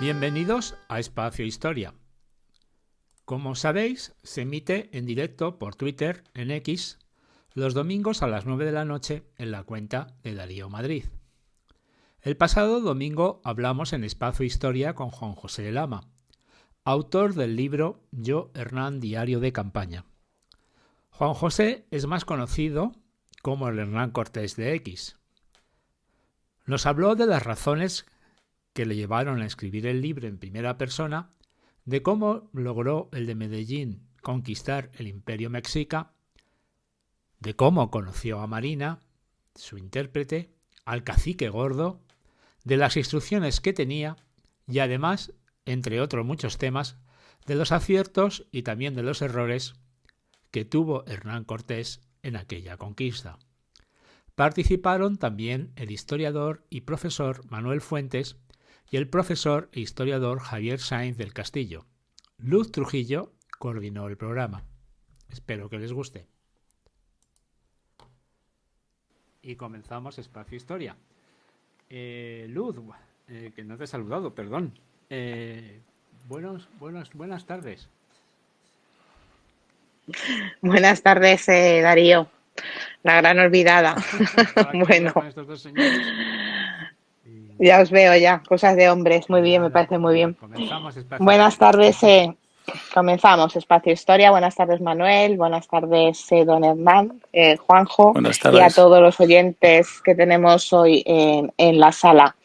Bienvenidos a Espacio Historia. Como sabéis, se emite en directo por Twitter en X los domingos a las 9 de la noche en la cuenta de Darío Madrid. El pasado domingo hablamos en Espacio Historia con Juan José Lama, autor del libro Yo, Hernán, Diario de Campaña. Juan José es más conocido como el Hernán Cortés de X. Nos habló de las razones que le llevaron a escribir el libro en primera persona, de cómo logró el de Medellín conquistar el Imperio Mexica, de cómo conoció a Marina, su intérprete, al cacique gordo, de las instrucciones que tenía y además, entre otros muchos temas, de los aciertos y también de los errores que tuvo Hernán Cortés en aquella conquista. Participaron también el historiador y profesor Manuel Fuentes y el profesor e historiador Javier Sáenz del Castillo. Luz Trujillo coordinó el programa. Espero que les guste. Y comenzamos Espacio Historia. Luz, que no te he saludado, perdón. Buenas tardes. Buenas tardes, Darío, la gran olvidada. Bueno, con estos dos señores. Ya os veo ya, cosas de hombres, muy bien, me parece muy bien. Comenzamos Espacio Buenas tardes, comenzamos Espacio Historia. Buenas tardes, Manuel, buenas tardes, don Hernán, Juanjo, Buenas y a tardes. todos los oyentes que tenemos hoy en la sala.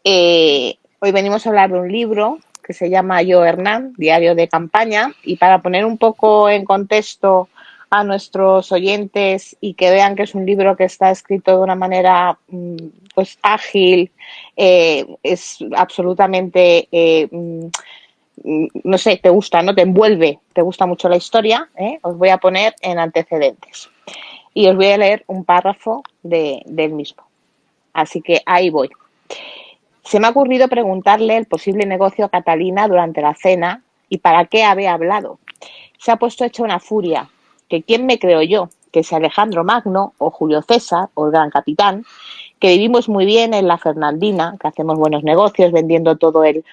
Hoy venimos a hablar de un libro que se llama Yo, Hernán, Diario de Campaña, y para poner un poco en contexto a nuestros oyentes y que vean que es un libro que está escrito de una manera pues ágil, es absolutamente, no sé, te gusta, ¿no? Te envuelve, te gusta mucho la historia, os voy a poner en antecedentes y os voy a leer un párrafo del mismo. Así que ahí voy. Se me ha ocurrido preguntarle el posible negocio a Catalina durante la cena y para qué había hablado. Se ha puesto hecha una furia, que quién me creo yo, que si Alejandro Magno o Julio César o el Gran Capitán, que vivimos muy bien en la Fernandina, que hacemos buenos negocios vendiendo todo el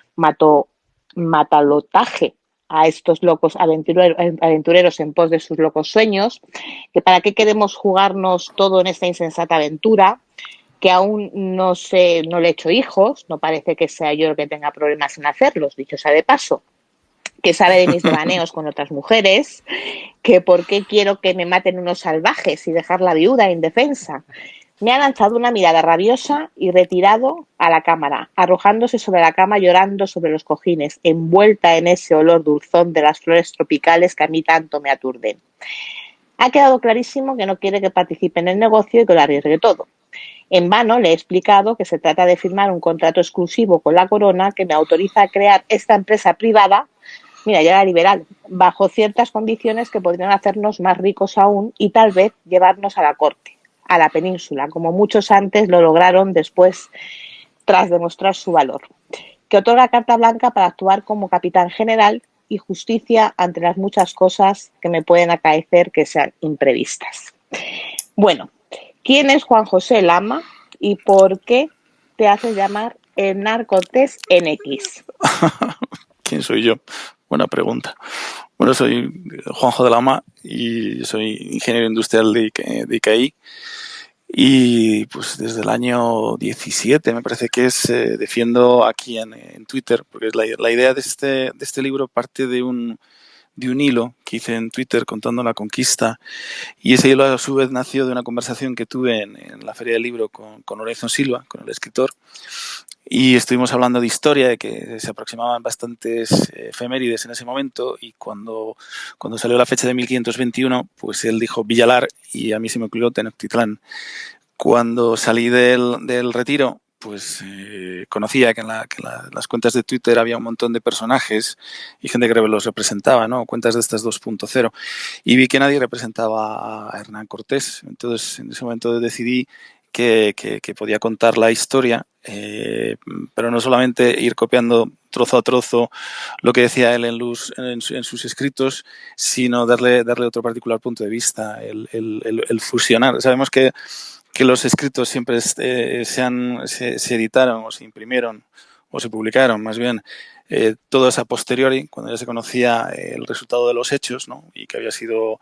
matalotaje a estos locos aventureros en pos de sus locos sueños, que para qué queremos jugarnos todo en esta insensata aventura, que aún no le he hecho hijos, no parece que sea yo el que tenga problemas en hacerlos, dicho sea de paso, que sabe de mis devaneos con otras mujeres, que por qué quiero que me maten unos salvajes y dejarla viuda e indefensa. Me ha lanzado una mirada rabiosa y retirado a la cámara, arrojándose sobre la cama llorando sobre los cojines, envuelta en ese olor dulzón de las flores tropicales que a mí tanto me aturden. Ha quedado clarísimo que no quiere que participe en el negocio y que lo arriesgue todo. En vano le he explicado que se trata de firmar un contrato exclusivo con la corona que me autoriza a crear esta empresa privada, mira, ya era liberal, bajo ciertas condiciones que podrían hacernos más ricos aún y tal vez llevarnos a la corte, a la península, como muchos antes lo lograron después tras demostrar su valor. Que otorga carta blanca para actuar como capitán general y justicia ante las muchas cosas que me pueden acaecer que sean imprevistas. Bueno, ¿quién es Juan José Lama y por qué te haces llamar Hernán Cortés en X? ¿Quién soy yo? Buena pregunta. Bueno, soy Juanjo de Lama y soy ingeniero industrial de ICAI y pues desde el año 17 me parece que es, defiendo aquí en Twitter, porque es la idea de este libro parte de un hilo que hice en Twitter contando la conquista, y ese hilo a su vez nació de una conversación que tuve en la Feria del Libro con Lorenzo Silva, con el escritor, y estuvimos hablando de historia, de que se aproximaban bastantes efemérides en ese momento, y cuando salió la fecha de 1521, pues él dijo Villalar y a mí se me ocurrió Tenochtitlán. Cuando salí del retiro, pues conocía que en las cuentas de Twitter había un montón de personajes y gente que los representaba, ¿no? Cuentas de estas 2.0. Y vi que nadie representaba a Hernán Cortés. Entonces, en ese momento decidí que podía contar la historia, pero no solamente ir copiando trozo a trozo lo que decía él en sus escritos, sino darle otro particular punto de vista, el fusionar. Sabemos que los escritos siempre se editaron o se imprimieron o se publicaron más bien, todas a posteriori, cuando ya se conocía el resultado de los hechos, ¿no? Y que había sido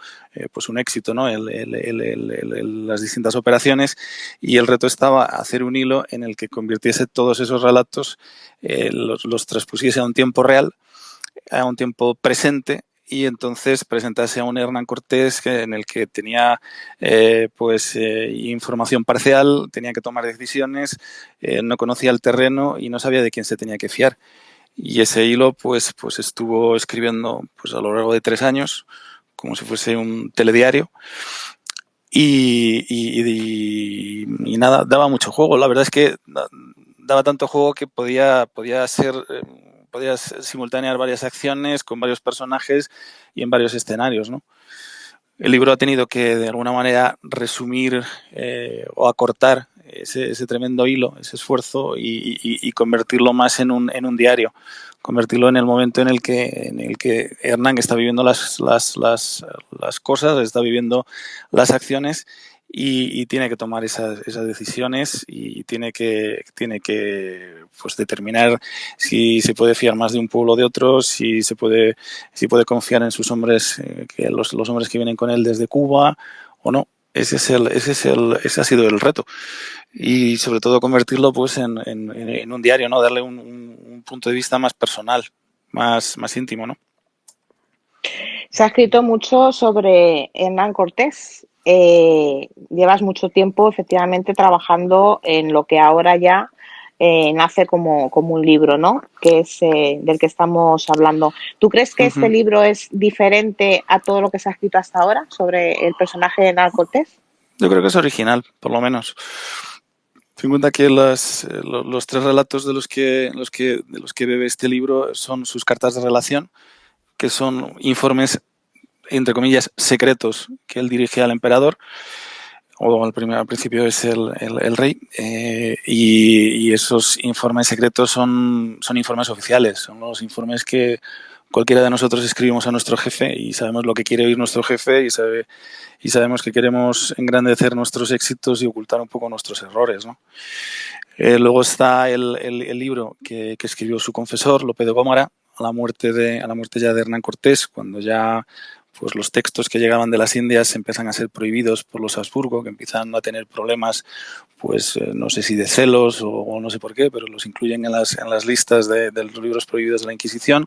pues un éxito, ¿no? Las distintas operaciones, y el reto estaba hacer un hilo en el que convirtiese todos esos relatos, los transpusiese a un tiempo real, a un tiempo presente, y entonces presentase a un Hernán Cortés en el que tenía información parcial, tenía que tomar decisiones, no conocía el terreno y no sabía de quién se tenía que fiar. Y ese hilo pues estuvo escribiendo pues a lo largo de 3 años, como si fuese un telediario. Y nada, daba mucho juego. La verdad es que daba tanto juego que podía ser, podías simultanear varias acciones con varios personajes y en varios escenarios, ¿no? El libro ha tenido que, de alguna manera, resumir o acortar ese tremendo hilo, ese esfuerzo, y convertirlo más en un diario, convertirlo en el momento en el que Hernán está viviendo las cosas, está viviendo las acciones, y tiene que tomar esas decisiones, y tiene que pues determinar si se puede fiar más de un pueblo o de otro, si puede confiar en sus hombres, que los hombres que vienen con él desde Cuba o no. Ese ha sido el reto, y sobre todo convertirlo pues en un diario, ¿no? Darle un punto de vista más personal, más íntimo, ¿no? Se ha escrito mucho sobre Hernán Cortés. Llevas mucho tiempo, efectivamente, trabajando en lo que ahora ya nace como un libro, ¿no? Que es del que estamos hablando. ¿Tú crees que este libro es diferente a todo lo que se ha escrito hasta ahora sobre el personaje de Hernán Cortés? Yo creo que es original, por lo menos. Ten en cuenta que los 3 relatos de los que bebe este libro son sus cartas de relación, que son informes, entre comillas, secretos que él dirige al emperador, o al principio es el rey, y esos informes secretos son informes oficiales, son los informes que cualquiera de nosotros escribimos a nuestro jefe, y sabemos lo que quiere oír nuestro jefe, y sabemos que queremos engrandecer nuestros éxitos y ocultar un poco nuestros errores, ¿no? Luego está el libro que escribió su confesor, Lope de Gómara, a la muerte ya de Hernán Cortés, cuando ya pues los textos que llegaban de las Indias empiezan a ser prohibidos por los Habsburgo, que empiezan a tener problemas, pues no sé si de celos o no sé por qué, pero los incluyen en las listas de los libros prohibidos de la Inquisición.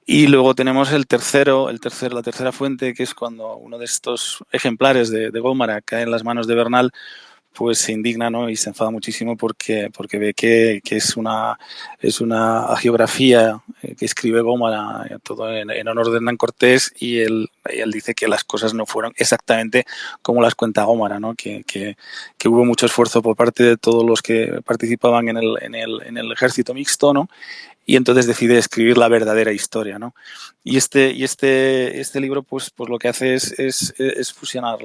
Y luego tenemos la tercera fuente, que es cuando uno de estos ejemplares de Gómara cae en las manos de Bernal, pues se indigna, ¿no? Y se enfada muchísimo porque ve que es una hagiografía que escribe Gómara, todo en honor de Hernán Cortés, y él dice que las cosas no fueron exactamente como las cuenta Gómara, ¿no? Que hubo mucho esfuerzo por parte de todos los que participaban en el ejército mixto, ¿no? Y entonces decide escribir la verdadera historia, ¿no? Y este libro pues lo que hace es fusionar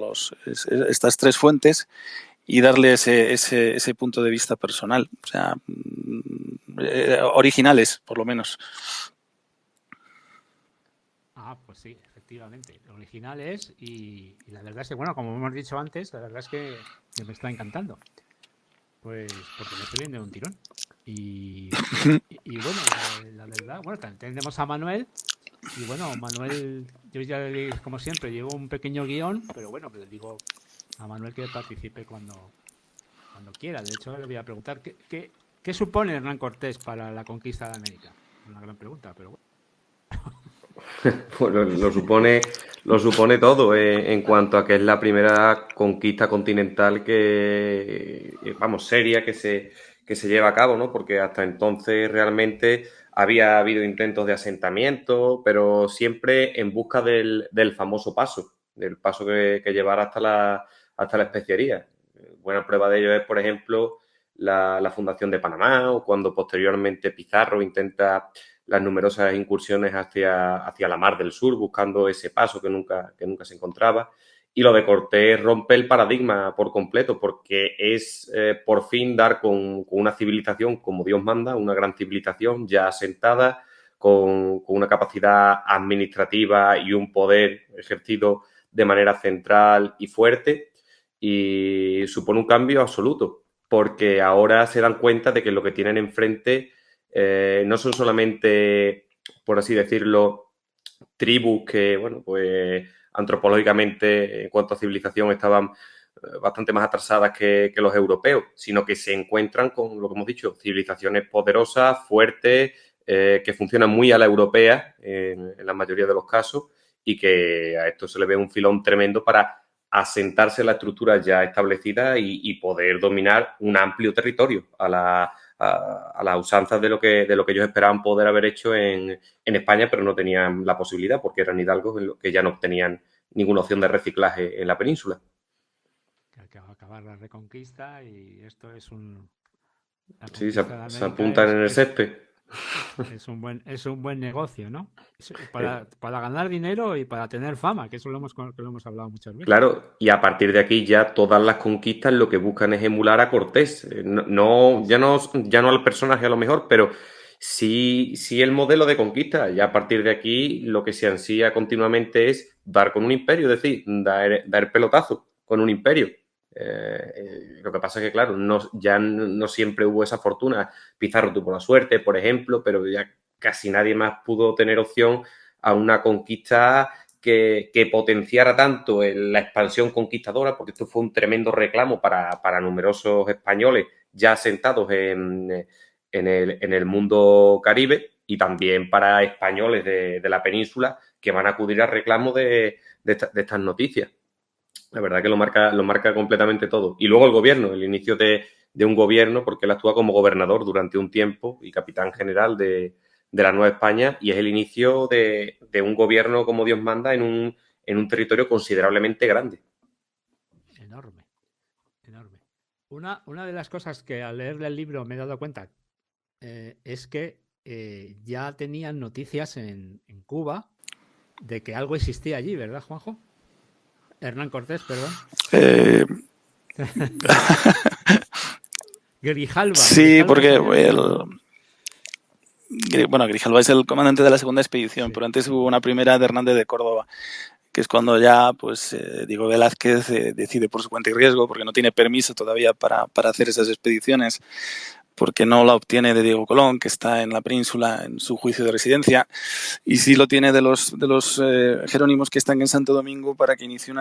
estas 3 fuentes y darle ese punto de vista personal, o sea, originales, por lo menos. Pues sí, efectivamente. Originales, y la verdad es que, bueno, como hemos dicho antes, la verdad es que me está encantando. Pues porque me estoy viendo de un tirón. Y bueno, la verdad, bueno, tenemos a Manuel. Y bueno, Manuel, yo ya como siempre, llevo un pequeño guión, pero bueno, le digo a Manuel que participe cuando quiera. De hecho, le voy a preguntar, ¿qué supone Hernán Cortés para la conquista de América? Una gran pregunta, pero bueno. Pues lo supone todo, en cuanto a que es la primera conquista continental vamos, seria que se lleva a cabo, ¿no? Porque hasta entonces realmente había habido intentos de asentamiento, pero siempre en busca del famoso paso, del paso que llevara hasta la especiería. Buena prueba de ello es, por ejemplo, la fundación de Panamá, o cuando posteriormente Pizarro intenta las numerosas incursiones hacia la Mar del Sur, buscando ese paso que nunca se encontraba. Y lo de Cortés rompe el paradigma por completo, porque es por fin dar con una civilización como Dios manda, una gran civilización ya asentada, con una capacidad administrativa y un poder ejercido de manera central y fuerte, y supone un cambio absoluto, porque ahora se dan cuenta de que lo que tienen enfrente no son solamente, por así decirlo, tribus que, bueno, pues antropológicamente en cuanto a civilización estaban bastante más atrasadas que los europeos, sino que se encuentran con, lo que hemos dicho, civilizaciones poderosas, fuertes, que funcionan muy a la europea en la mayoría de los casos, y que a esto se le ve un filón tremendo para asentarse la estructura ya establecida y poder dominar un amplio territorio a las usanzas de lo que ellos esperaban poder haber hecho en España, pero no tenían la posibilidad porque eran hidalgos que ya no tenían ninguna opción de reciclaje en la península. Que acabar la reconquista y esto es la Sí, conquista de se América apuntan en el césped. es un buen negocio, ¿no? Para ganar dinero y para tener fama, que eso lo hemos hablado muchas veces. Claro, y a partir de aquí ya todas las conquistas lo que buscan es emular a Cortés. Ya no al personaje a lo mejor, pero sí el modelo de conquista. Ya a partir de aquí lo que se ansía continuamente es dar con un imperio, es decir, dar pelotazo con un imperio. Lo que pasa es que, claro, ya no siempre hubo esa fortuna. Pizarro tuvo la suerte, por ejemplo, pero ya casi nadie más pudo tener opción a una conquista que potenciara tanto la expansión conquistadora, porque esto fue un tremendo reclamo para numerosos españoles ya asentados en el mundo caribe, y también para españoles de la península que van a acudir al reclamo de estas noticias. La verdad que lo marca completamente todo. Y luego el gobierno, el inicio de un gobierno, porque él actúa como gobernador durante un tiempo y capitán general de la Nueva España, y es el inicio de un gobierno como Dios manda en un territorio considerablemente grande. Enorme. Una de las cosas que al leerle el libro me he dado cuenta es que ya tenían noticias en Cuba de que algo existía allí, ¿verdad, Juanjo? Hernán Cortés, perdón. Grijalba. Sí, porque Grijalva es el comandante de la segunda expedición, sí. Pero antes hubo una primera de Hernández de Córdoba, que es cuando ya pues Diego Velázquez decide por su cuenta y riesgo, porque no tiene permiso todavía para hacer esas expediciones, porque no la obtiene de Diego Colón, que está en la península en su juicio de residencia, y sí lo tiene de los jerónimos que están en Santo Domingo para que inicie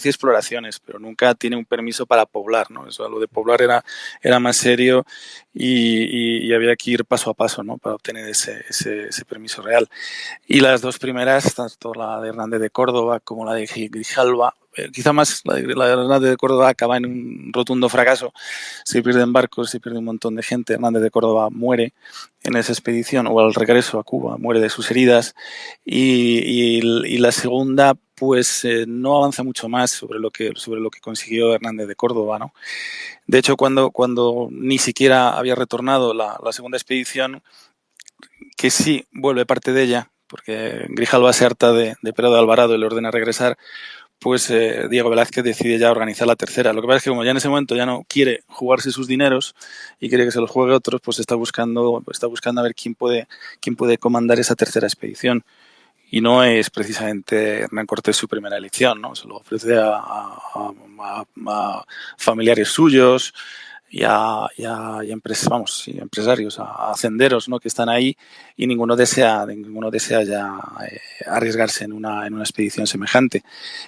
exploraciones, pero nunca tiene un permiso para poblar, ¿no? Eso, lo de poblar era más serio y había que ir paso a paso, ¿no? Para obtener ese permiso real. Y las dos primeras, tanto la de Hernández de Córdoba como la de Grijalva, quizá más la de Hernández de Córdoba acaba en un rotundo fracaso. Se pierden barcos, se pierde un montón de gente. Hernández de Córdoba muere en esa expedición, o al regreso a Cuba, muere de sus heridas. Y la segunda, pues no avanza mucho más sobre lo que consiguió Hernández de Córdoba, ¿no? De hecho, cuando ni siquiera había retornado la segunda expedición, que sí vuelve parte de ella, porque Grijalva se harta de Pedro de Alvarado y le ordena regresar, pues Diego Velázquez decide ya organizar la tercera. Lo que pasa es que como ya en ese momento ya no quiere jugarse sus dineros y quiere que se los juegue otros, pues está buscando a ver quién puede comandar esa tercera expedición. Y no es precisamente Hernán Cortés su primera elección, ¿no? Se lo ofrece a familiares suyos y a empresarios, a hacenderos, ¿no? Que están ahí, y ninguno desea ya arriesgarse en una expedición semejante.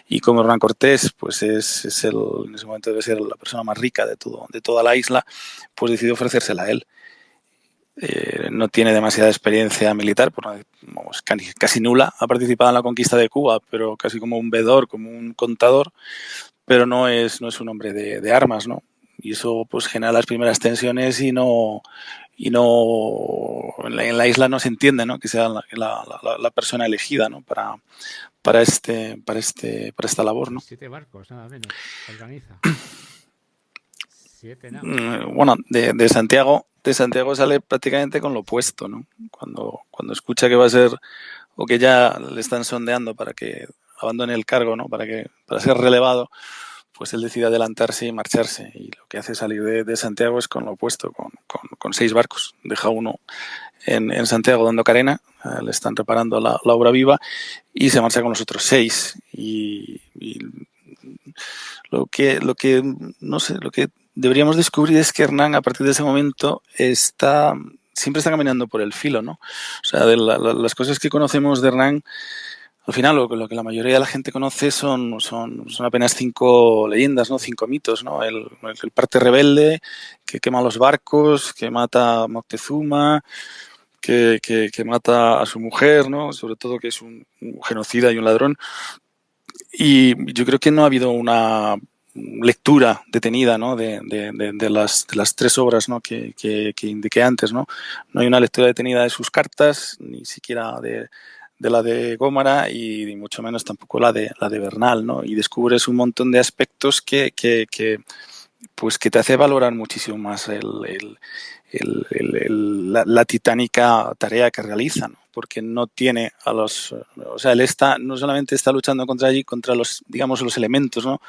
Y como Hernán Cortés pues en ese momento debe ser la persona más rica de toda la isla, pues decide ofrecérsela a él. No tiene demasiada experiencia militar, casi nula. Ha participado en la conquista de Cuba, pero casi como un vedor, como un contador, pero no es un hombre de armas, ¿no? Y eso pues genera las primeras tensiones y en la isla no se entiende, ¿no? Que sea la persona elegida, ¿no? para esta labor, ¿no? 7 barcos, nada menos, organiza. 7 nada. Bueno, de Santiago sale prácticamente con lo opuesto, ¿no? Cuando escucha que va a ser, o que ya le están sondeando para que abandone el cargo, ¿no? Para ser relevado, pues él decide adelantarse y marcharse, y lo que hace salir de Santiago es con lo opuesto, con 6 barcos. Deja uno en Santiago dando carena, le están reparando la obra viva, y se marcha con los otros 6. Y lo que deberíamos descubrir es que Hernán, a partir de ese momento, está siempre está caminando por el filo, ¿no? O sea, de las cosas que conocemos de Hernán, al final lo que la mayoría de la gente conoce son apenas 5 leyendas, ¿no? 5 mitos, ¿no? El parte rebelde, que quema los barcos, que mata a Moctezuma, que mata a su mujer, ¿no? Sobre todo que es un genocida y un ladrón. Y yo creo que no ha habido una lectura detenida, ¿no? de las 3 obras, ¿no? que indiqué antes, ¿no? No hay una lectura detenida de sus cartas, ni siquiera de la de Gómara y mucho menos tampoco la de Bernal, ¿no? Y descubres un montón de aspectos que te hace valorar muchísimo más la titánica tarea que realiza, ¿no? Porque no tiene a los, o sea, él no solamente está luchando contra los, digamos, los elementos, ¿no?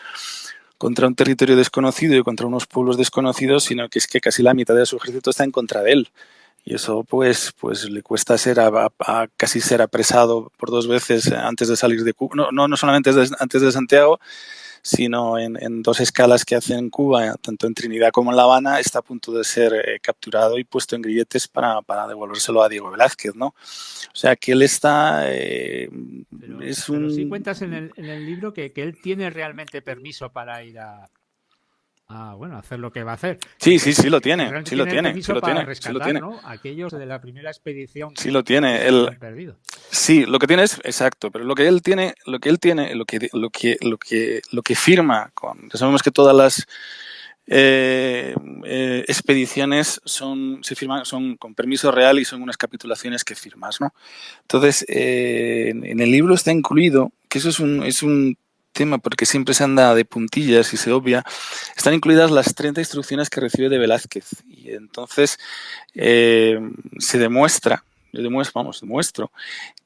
Contra un territorio desconocido y contra unos pueblos desconocidos, sino que es que casi la mitad de su ejército está en contra de él. Y eso pues le cuesta casi ser apresado por 2 veces antes de salir de Cuba. No solamente antes de Santiago, sino en 2 escalas que hace en Cuba, tanto en Trinidad como en La Habana, está a punto de ser capturado y puesto en grilletes para devolvérselo a Diego Velázquez, ¿no? O sea, que él está... pero sí cuentas en el libro que él tiene realmente permiso para ir a hacer lo que va a hacer. Sí, lo tiene. Sí lo tiene. Permiso para rescatar, ¿no? Aquellos de la primera expedición. Sí lo tiene. Perdido. Sí, lo que tiene es exacto, pero lo que firma con. Ya sabemos que todas las expediciones son con permiso real y son unas capitulaciones que firmas, ¿no? Entonces, en el libro está incluido, que eso es un tema porque siempre se anda de puntillas y se obvia, están incluidas las 30 instrucciones que recibe de Velázquez y entonces se demuestro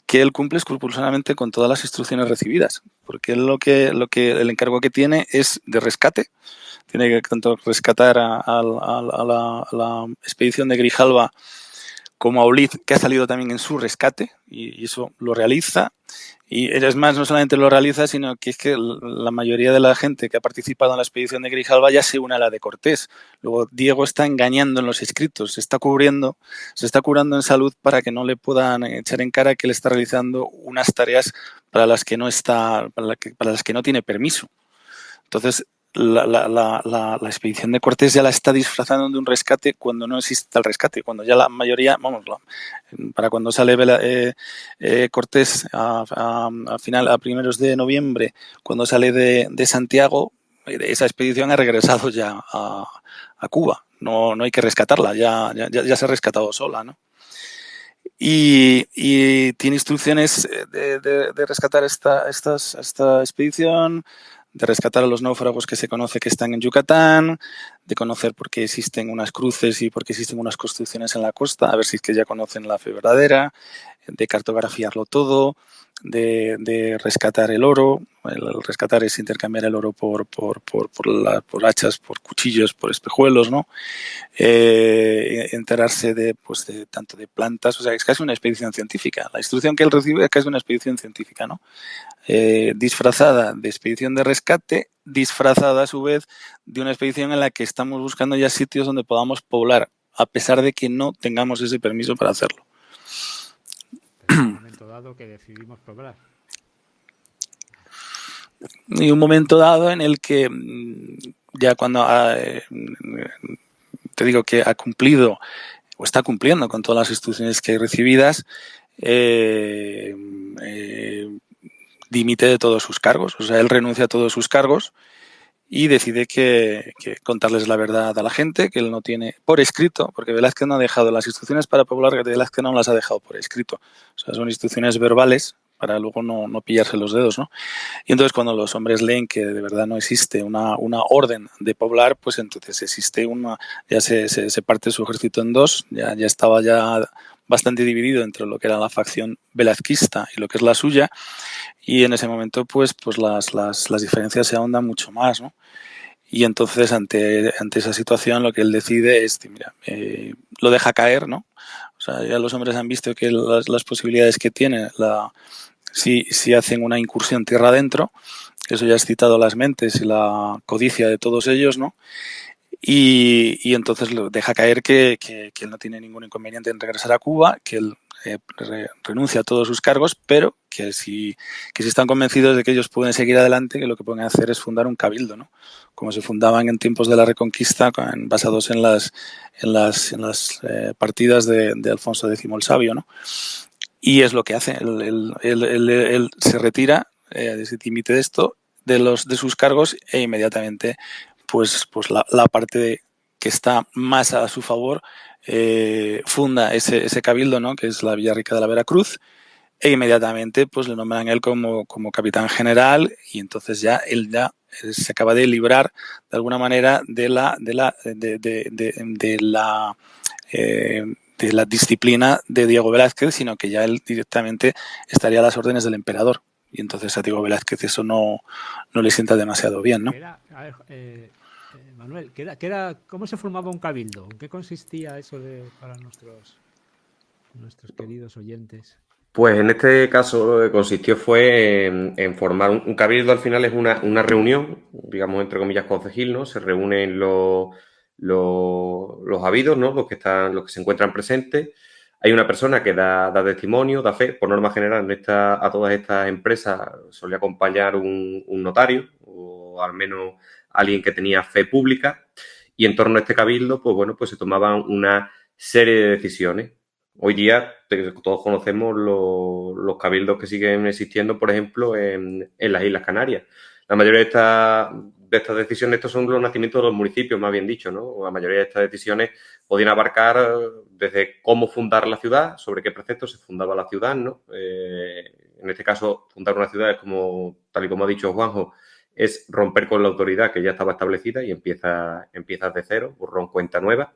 que él cumple escrupulosamente con todas las instrucciones recibidas, porque él lo que el encargo que tiene es de rescate. Tiene que tanto rescatar a la expedición de Grijalva como a Olid, que ha salido también en su rescate, y eso lo realiza. Y es más, no solamente lo realiza, sino que es que la mayoría de la gente que ha participado en la expedición de Grijalva ya se une a la de Cortés. Luego Diego está engañando en los escritos, se está curando en salud para que no le puedan echar en cara que él está realizando unas tareas para las que no tiene permiso. Entonces, la expedición de Cortés ya la está disfrazando de un rescate cuando no existe el rescate, cuando ya la mayoría, para cuando sale Cortés a primeros de noviembre, cuando sale de Santiago, esa expedición ha regresado ya a Cuba. No hay que rescatarla, ya se ha rescatado sola, ¿no? Y tiene instrucciones de rescatar esta expedición, de rescatar a los náufragos que se conoce que están en Yucatán, de conocer por qué existen unas cruces y por qué existen unas construcciones en la costa, a ver si es que ya conocen la fe verdadera, de cartografiarlo todo, de rescatar el oro. El rescatar es intercambiar el oro por hachas, por cuchillos, por espejuelos, ¿no? Enterarse de tanto de plantas, o sea, es casi una expedición científica. La instrucción que él recibe es casi una expedición científica, ¿no? Disfrazada de expedición de rescate, disfrazada a su vez de una expedición en la que estamos buscando ya sitios donde podamos poblar, a pesar de que no tengamos ese permiso para hacerlo. En un momento dado que decidimos poblar. Y un momento dado en el que ya cuando te digo que ha cumplido o está cumpliendo con todas las instrucciones que hay recibidas, dimite de todos sus cargos, o sea, él renuncia a todos sus cargos y decide que contarles la verdad a la gente, que él no tiene por escrito, porque Velázquez no ha dejado las instrucciones para poblar, Velázquez no las ha dejado por escrito, o sea, son instrucciones verbales para luego no pillarse los dedos, ¿no? Y entonces cuando los hombres leen que de verdad no existe una orden de poblar, pues entonces existe ya se parte su ejército en 2, ya estaba ya bastante dividido entre lo que era la facción velazquista y lo que es la suya, y en ese momento pues las diferencias se ahondan mucho más, ¿no? Y entonces ante esa situación lo que él decide es, mira, lo deja caer, ¿no? O sea, ya los hombres han visto que las posibilidades que tiene si hacen una incursión tierra adentro, eso ya has citado las mentes y la codicia de todos ellos, ¿no? y entonces lo deja caer que él no tiene ningún inconveniente en regresar a Cuba, que él renuncia a todos sus cargos, pero que si están convencidos de que ellos pueden seguir adelante, que lo que pueden hacer es fundar un cabildo, ¿no? Como se fundaban en tiempos de la Reconquista, basados en las partidas de Alfonso X el Sabio, ¿no? Y es lo que hace. Él se retira, se dimite de esto, de sus cargos, e inmediatamente pues la parte que está más a su favor funda ese cabildo, ¿no? Que es la Villarrica de la Veracruz, e inmediatamente pues le nombran a él como capitán general, y entonces él se acaba de librar de alguna manera de la disciplina de Diego Velázquez, sino que ya él directamente estaría a las órdenes del emperador, y entonces a Diego Velázquez eso no le sienta demasiado bien, ¿no? Manuel, ¿cómo se formaba un cabildo? ¿En qué consistía eso para nuestros queridos oyentes? Pues en este caso lo que consistió fue en formar un cabildo. Al final es una reunión, digamos, entre comillas, concejil, ¿no? Se reúnen los habidos, ¿no? Los que se encuentran presentes. Hay una persona que da testimonio, da fe. Por norma general, a todas estas empresas solía acompañar un notario, o al menos alguien que tenía fe pública, y en torno a este cabildo, pues bueno, pues se tomaban una serie de decisiones. Hoy día todos conocemos los cabildos que siguen existiendo, por ejemplo, en las Islas Canarias. La mayoría de estas decisiones, estos son los nacimientos de los municipios, más bien dicho, ¿no? La mayoría de estas decisiones podían abarcar desde cómo fundar la ciudad, sobre qué preceptos se fundaba la ciudad, ¿no? En este caso, fundar una ciudad es tal y como ha dicho Juanjo, es romper con la autoridad que ya estaba establecida y empiezas de cero, borrón cuenta nueva.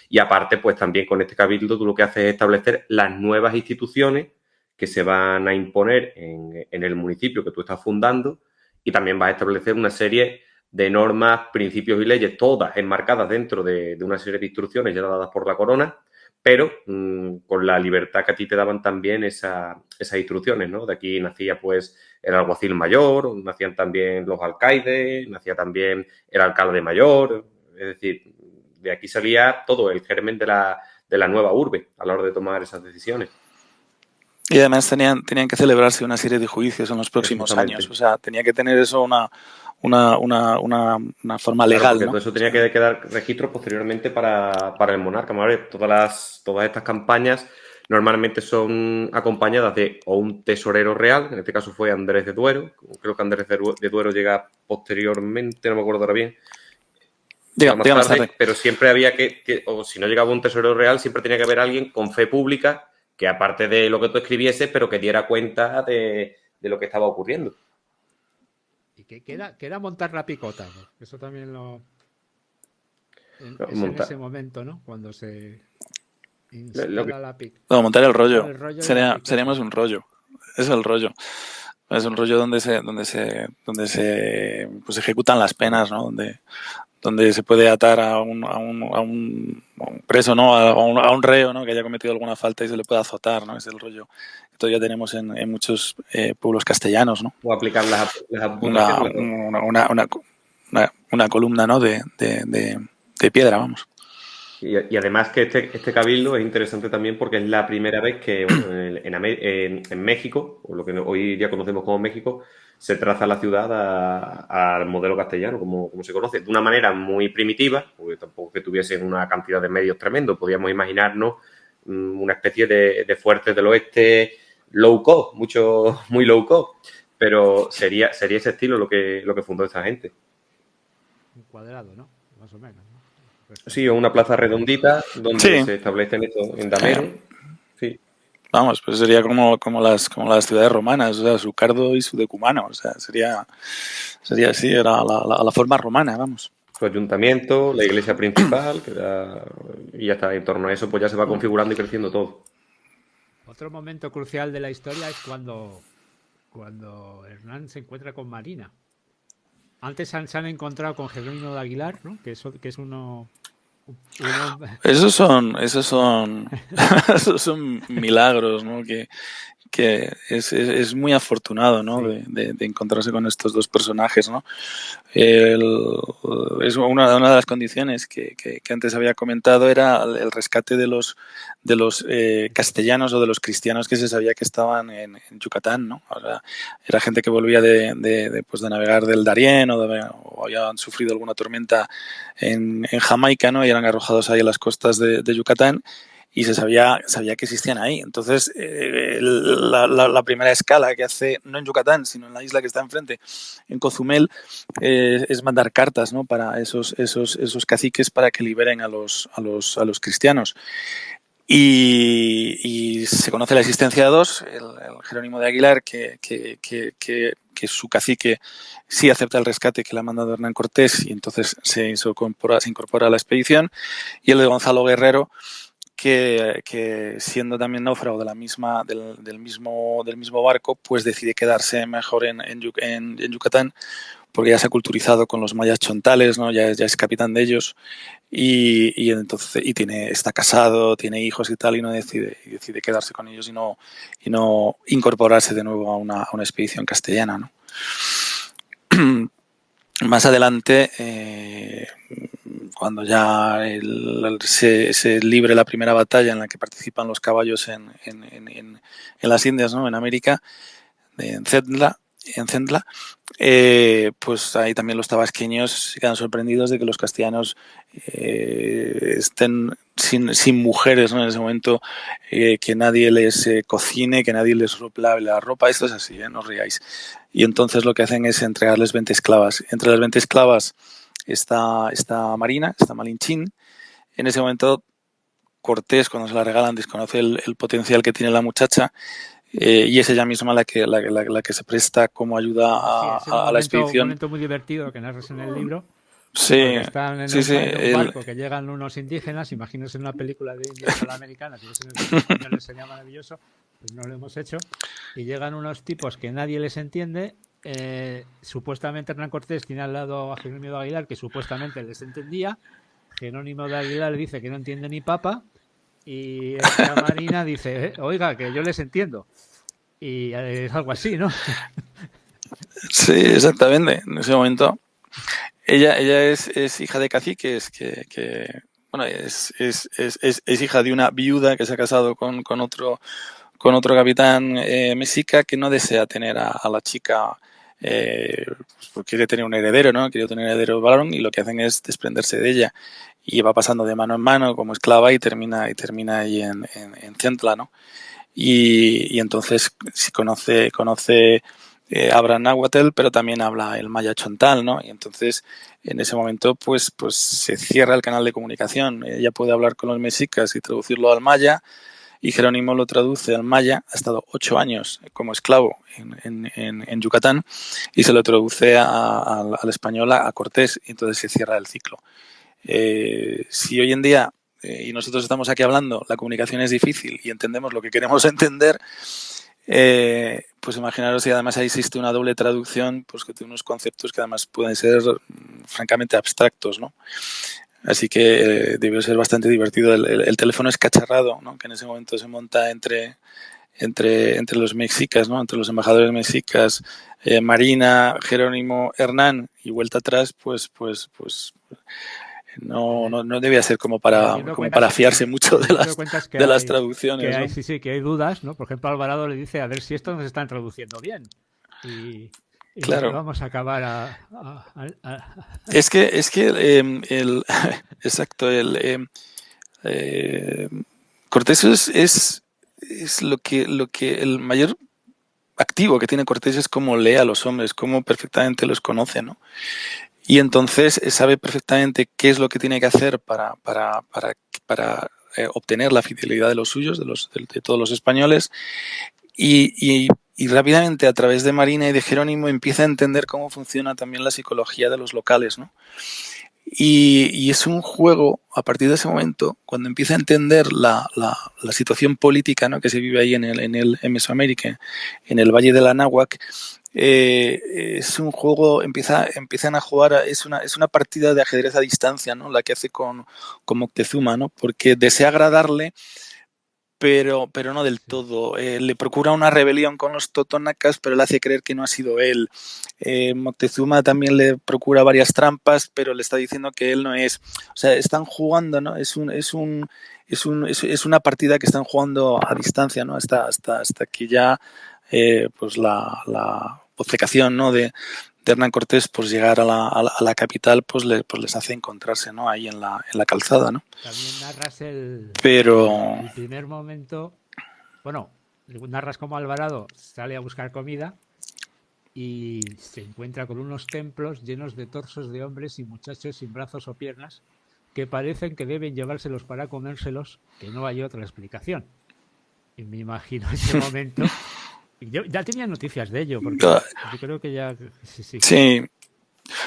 Y aparte, pues también con este cabildo tú lo que haces es establecer las nuevas instituciones que se van a imponer en el municipio que tú estás fundando, y también vas a establecer una serie de normas, principios y leyes, todas enmarcadas dentro de una serie de instrucciones ya dadas por la corona, pero con la libertad que a ti te daban también esas instrucciones, ¿no? De aquí nacía pues el alguacil mayor, nacían también los alcaides, nacía también el alcalde mayor, es decir, de aquí salía todo el germen de la nueva urbe a la hora de tomar esas decisiones. Y además tenían que celebrarse una serie de juicios en los próximos años, o sea, tenía que tener eso una forma legal, claro, porque ¿no? todo eso tenía que quedar registro posteriormente para el monarca. Todas estas campañas normalmente son acompañadas de o un tesorero real, en este caso fue Andrés de Duero, creo que Andrés de Duero llega posteriormente, no me acuerdo ahora bien, llega más tarde, pero siempre había o si no llegaba un tesorero real, siempre tenía que haber alguien con fe pública que, aparte de lo que tú escribieses, pero que diera cuenta de lo que estaba ocurriendo. Y que era montar la picota, ¿no? Eso también en ese momento, ¿no? Cuando se instala la picota. No, montar el rollo. Sería más un rollo. Es el rollo. Es un rollo donde se pues ejecutan las penas, ¿no? Donde se puede atar a un preso, ¿no? A un reo, ¿no? Que haya cometido alguna falta y se le puede azotar, ¿no? Es el rollo que todavía tenemos en muchos pueblos castellanos, ¿no? O aplicar una columna, ¿no? De piedra, vamos. Y además que este cabildo es interesante también porque es la primera vez que en México, o lo que hoy día conocemos como México, se traza la ciudad al modelo castellano, como se conoce, de una manera muy primitiva, porque tampoco que tuviesen una cantidad de medios tremendo. Podíamos imaginarnos una especie de fuertes del oeste low cost, muy low cost, pero sería ese estilo lo que fundó esta gente. Un cuadrado, ¿no? Más o menos, ¿no? Sí, o una plaza redondita donde se establecen esto en damero. Sí. Vamos, pues sería como las ciudades romanas, o sea, su cardo y su decumano, o sea, sería así, era la forma romana, vamos. Su ayuntamiento, la iglesia principal, y ya está, en torno a eso pues ya se va configurando y creciendo todo. Otro momento crucial de la historia es cuando Hernán se encuentra con Marina. Antes se han encontrado con Jerónimo de Aguilar, ¿no? Que es uno... Esos son milagros, ¿no? que es muy afortunado, ¿no? Sí. De encontrarse con estos dos personajes, ¿no? Es una de las condiciones que antes había comentado, era el rescate de los castellanos o de los cristianos que se sabía que estaban en Yucatán, ¿no? O sea, era gente que volvía pues de navegar del Darién o habían sufrido alguna tormenta en Jamaica, ¿no? Y eran arrojados ahí a las costas de Yucatán. Y se sabía que existían ahí. Entonces, la primera escala que hace, no en Yucatán, sino en la isla que está enfrente, en Cozumel, es mandar cartas, ¿no? Para esos caciques para que liberen a los cristianos. Y se conoce la existencia de dos, el Jerónimo de Aguilar, que su cacique sí acepta el rescate que le ha mandado Hernán Cortés, y entonces se incorpora a la expedición, y el de Gonzalo Guerrero, que siendo también náufrago del mismo barco, pues decide quedarse mejor en Yucatán, porque ya se ha culturizado con los mayas chontales, ¿no? Ya es capitán de ellos, y entonces está casado, tiene hijos y tal, y decide quedarse con ellos y no incorporarse de nuevo a una expedición castellana, ¿no? Más adelante, cuando ya se libre la primera batalla en la que participan los caballos en las Indias, ¿no? En América, en Zendla, pues ahí también los tabasqueños se quedan sorprendidos de que los castellanos estén sin mujeres, ¿no? En ese momento, que nadie les cocine, que nadie les lave la ropa. Esto es así, no os riáis. Y entonces lo que hacen es entregarles 20 esclavas. Entre las 20 esclavas está Marina, está Malinchín. En ese momento Cortés, cuando se la regalan, desconoce el potencial que tiene la muchacha, y es ella misma la que se presta como ayuda a la expedición. Un momento muy divertido que narras en el libro. Sí, porque están en un barco el... que llegan unos indígenas, imagínense una película de indias a la americana, que en el español sería maravilloso, pues no lo hemos hecho, y llegan unos tipos que nadie les entiende. Supuestamente Hernán Cortés tiene al lado a Jerónimo de Aguilar, que supuestamente les entendía. Jerónimo de Aguilar le dice que no entiende ni papa, y esta Marina dice, oiga, que yo les entiendo. Y es algo así, ¿no? Sí, exactamente. En ese momento ella es hija de caciques, bueno, es hija de una viuda que se ha casado con otro capitán mexica, que no desea tener a la chica, pues quiere tener un heredero, ¿no? Quiere tener un heredero varón, y lo que hacen es desprenderse de ella, y va pasando de mano en mano como esclava y termina ahí en Centla, ¿no? Y entonces sí conoce habla náhuatl, pero también habla el maya chontal, ¿no? Y entonces en ese momento pues se cierra el canal de comunicación. Ella puede hablar con los mexicas y traducirlo al maya, y Jerónimo lo traduce al maya. Ha estado 8 años como esclavo en Yucatán, y se lo traduce al español a Cortés, y entonces se cierra el ciclo. Si hoy en día, y nosotros estamos aquí hablando, la comunicación es difícil y entendemos lo que queremos entender, pues imaginaros si además ahí existe una doble traducción, pues que tiene unos conceptos que además pueden ser francamente abstractos, ¿no? Así que debió ser bastante divertido. El teléfono escacharrado, ¿no? Que en ese momento se monta entre los mexicas, ¿no? Entre los embajadores mexicas, Marina, Jerónimo, Hernán, y vuelta atrás, pues no debía ser como para fiarse mucho de las traducciones, ¿no? Sí, que hay dudas, ¿no? Por ejemplo, Alvarado le dice, a ver si esto nos están traduciendo bien. Y claro, vamos a acabar Es que exacto, Cortés es lo que el mayor activo que tiene Cortés es cómo lee a los hombres, cómo perfectamente los conoce, ¿no? Y entonces sabe perfectamente qué es lo que tiene que hacer para obtener la fidelidad de los suyos, de todos los españoles, y rápidamente, a través de Marina y de Jerónimo, empieza a entender cómo funciona también la psicología de los locales, ¿no? Y es un juego, a partir de ese momento, cuando empieza a entender la situación política, ¿no? Que se vive ahí en Mesoamérica, en el Valle del Anáhuac. Es un juego, empiezan a jugar, es una partida de ajedrez a distancia, ¿no? La que hace con Moctezuma, ¿no? Porque desea agradarle, pero no del todo. Le procura una rebelión con los totonacas, pero le hace creer que no ha sido él. Moctezuma también le procura varias trampas, pero le está diciendo que él no es. O sea, están jugando, ¿no? Es una partida que están jugando a distancia, ¿no? Hasta que ya pues la obcecación, ¿no? de Hernán Cortés, pues llegar a la capital, pues les hace encontrarse, ¿no? Ahí en la calzada, ¿no? También narras Pero el primer momento, bueno, narras como Alvarado sale a buscar comida y se encuentra con unos templos llenos de torsos de hombres y muchachos sin brazos o piernas que parecen que deben llevárselos para comérselos, que no hay otra explicación. Y me imagino ese momento. Yo ya tenía noticias de ello, porque yo creo que ya... Sí. sí,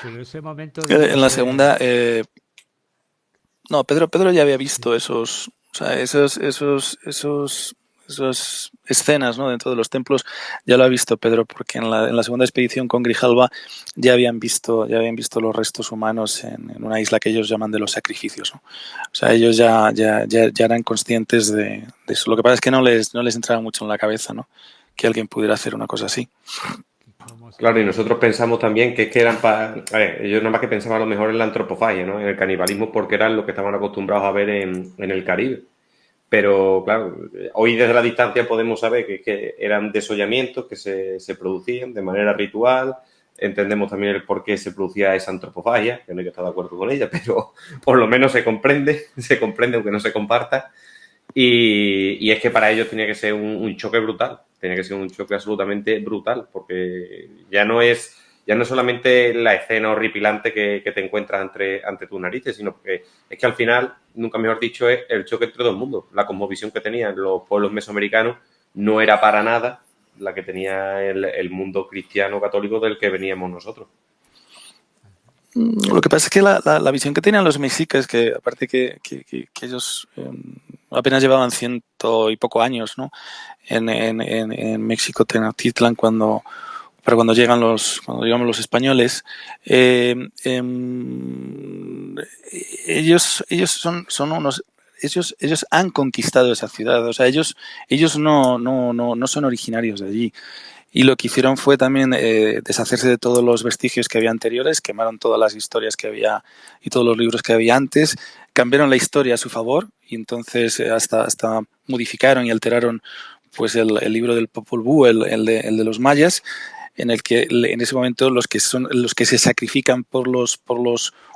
Pero ese momento en la segunda... no, Pedro ya había visto esas escenas, ¿no? Dentro de los templos ya lo ha visto Pedro, porque en la segunda expedición con Grijalva ya habían visto los restos humanos en una isla que ellos llaman de los sacrificios, ¿no? O sea, ellos ya eran conscientes de eso. Lo que pasa es que no les entraba mucho en la cabeza, ¿no? Que alguien pudiera hacer una cosa así. Claro, y nosotros pensamos también que es que eran para... ellos nada más que pensaban a lo mejor en la antropofagia, ¿no? En el canibalismo, porque eran lo que estaban acostumbrados a ver en el Caribe. Pero, claro, hoy desde la distancia podemos saber que eran desollamientos que se producían de manera ritual. Entendemos también el por qué se producía esa antropofagia, que no hay que estar de acuerdo con ella, pero por lo menos se comprende aunque no se comparta. Y es que para ellos tenía que ser un choque brutal, tenía que ser un choque absolutamente brutal, porque ya no es solamente la escena horripilante que te encuentras ante tus narices, sino que es que al final, nunca mejor dicho, es el choque entre todo el mundo. La cosmovisión que tenían los pueblos mesoamericanos no era para nada la que tenía el mundo cristiano católico del que veníamos nosotros. Lo que pasa es que la visión que tenían los mexicas, que aparte que ellos apenas llevaban 100 y poco años, ¿no? En México, Tenochtitlan, cuando llegan los españoles, ellos son unos... Ellos han conquistado esa ciudad, o sea, ellos no son originarios de allí. Y lo que hicieron fue también deshacerse de todos los vestigios que había anteriores, quemaron todas las historias que había y todos los libros que había antes, cambiaron la historia a su favor y entonces hasta modificaron y alteraron pues el libro del Popol Vuh, el de los mayas, en el que en ese momento los que se sacrifican por los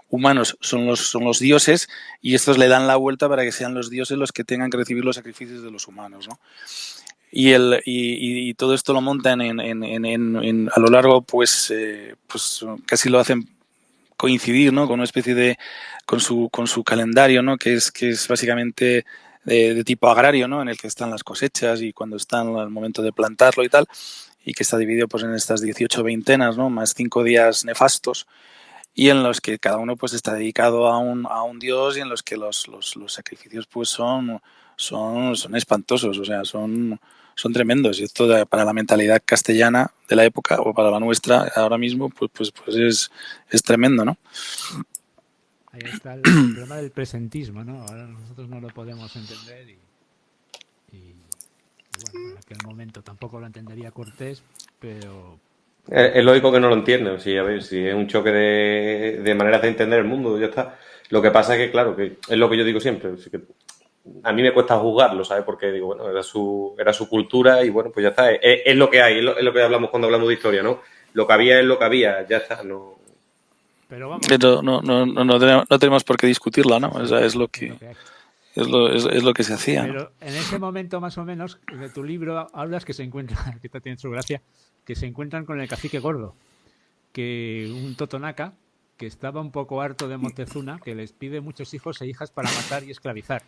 humanos son los dioses, y estos le dan la vuelta para que sean los dioses los que tengan que recibir los sacrificios de los humanos, ¿no? Y todo esto lo montan a lo largo, pues casi lo hacen coincidir, ¿no? Con una especie de con su calendario, ¿no? Que es básicamente de tipo agrario, ¿no? En el que están las cosechas y cuando está el momento de plantarlo y tal, y que está dividido pues en estas 18 veintenas, ¿no? Más 5 días nefastos, y en los que cada uno pues está dedicado a un dios, y en los que los sacrificios pues son espantosos, o sea, son tremendos. Y esto para la mentalidad castellana de la época, o para la nuestra ahora mismo, pues es tremendo, ¿no? Ahí está el problema del presentismo, ¿no? Ahora nosotros no lo podemos entender y bueno, en aquel momento tampoco lo entendería Cortés, pero... Es lógico que no lo entiendan. Sí, a ver, si es un choque de maneras de entender el mundo, ya está. Lo que pasa es que, claro, que es lo que yo digo siempre. Que a mí me cuesta juzgarlo, ¿sabes? Porque digo, bueno, era su cultura y bueno, pues ya está. Es lo que hay, es lo que hablamos cuando hablamos de historia, ¿no? Lo que había es lo que había, ya está. No. Pero vamos. Pero no tenemos por qué discutirla, ¿no? O sea, es lo que se hacía, ¿no? Pero en ese momento, más o menos, de tu libro hablas que se encuentran, que tiene su gracia, que se encuentran con el cacique gordo, que un totonaca que estaba un poco harto de Montezuma, que les pide muchos hijos e hijas para matar y esclavizar.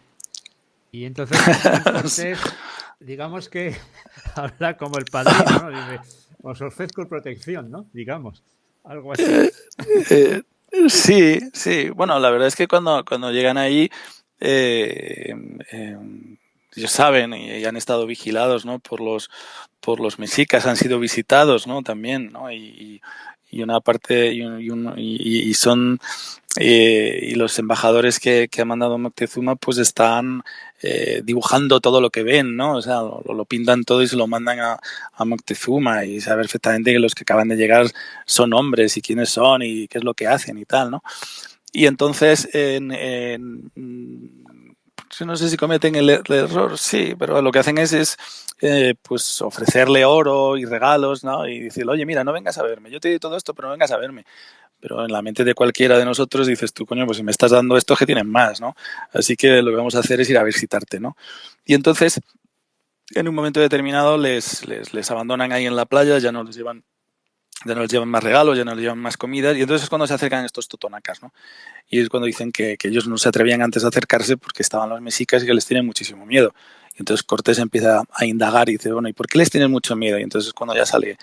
Y entonces Cortés, digamos que habla como el padrino, ¿no? Dice, os ofrezco protección, ¿no? Digamos, algo así. Sí. Bueno, la verdad es que cuando llegan ahí, ellos saben y han estado vigilados, ¿no? por los mexicas, han sido visitados, ¿no? También, ¿no? Y una parte y son y los embajadores que ha mandado Moctezuma pues están dibujando todo lo que ven, ¿no? O sea, lo pintan todo y se lo mandan a Moctezuma y sabe perfectamente que los que acaban de llegar son hombres y quiénes son y qué es lo que hacen y tal, ¿no? Y entonces, no sé si cometen el error, sí, pero lo que hacen es pues ofrecerle oro y regalos, ¿no? Y decirle, oye, mira, no vengas a verme, yo te doy todo esto, pero no vengas a verme. Pero en la mente de cualquiera de nosotros dices tú, coño, pues si me estás dando esto, que tienes más, ¿no? Así que lo que vamos a hacer es ir a visitarte, ¿no? Y entonces, en un momento determinado, les abandonan ahí en la playa, ya no les llevan más regalos, ya no les llevan más comidas, y entonces es cuando se acercan estos totonacas, ¿no? Y es cuando dicen que ellos no se atrevían antes a acercarse porque estaban los mexicas y que les tienen muchísimo miedo. Y entonces Cortés empieza a indagar y dice, bueno, ¿y por qué les tienen mucho miedo? Y entonces es cuando ya sale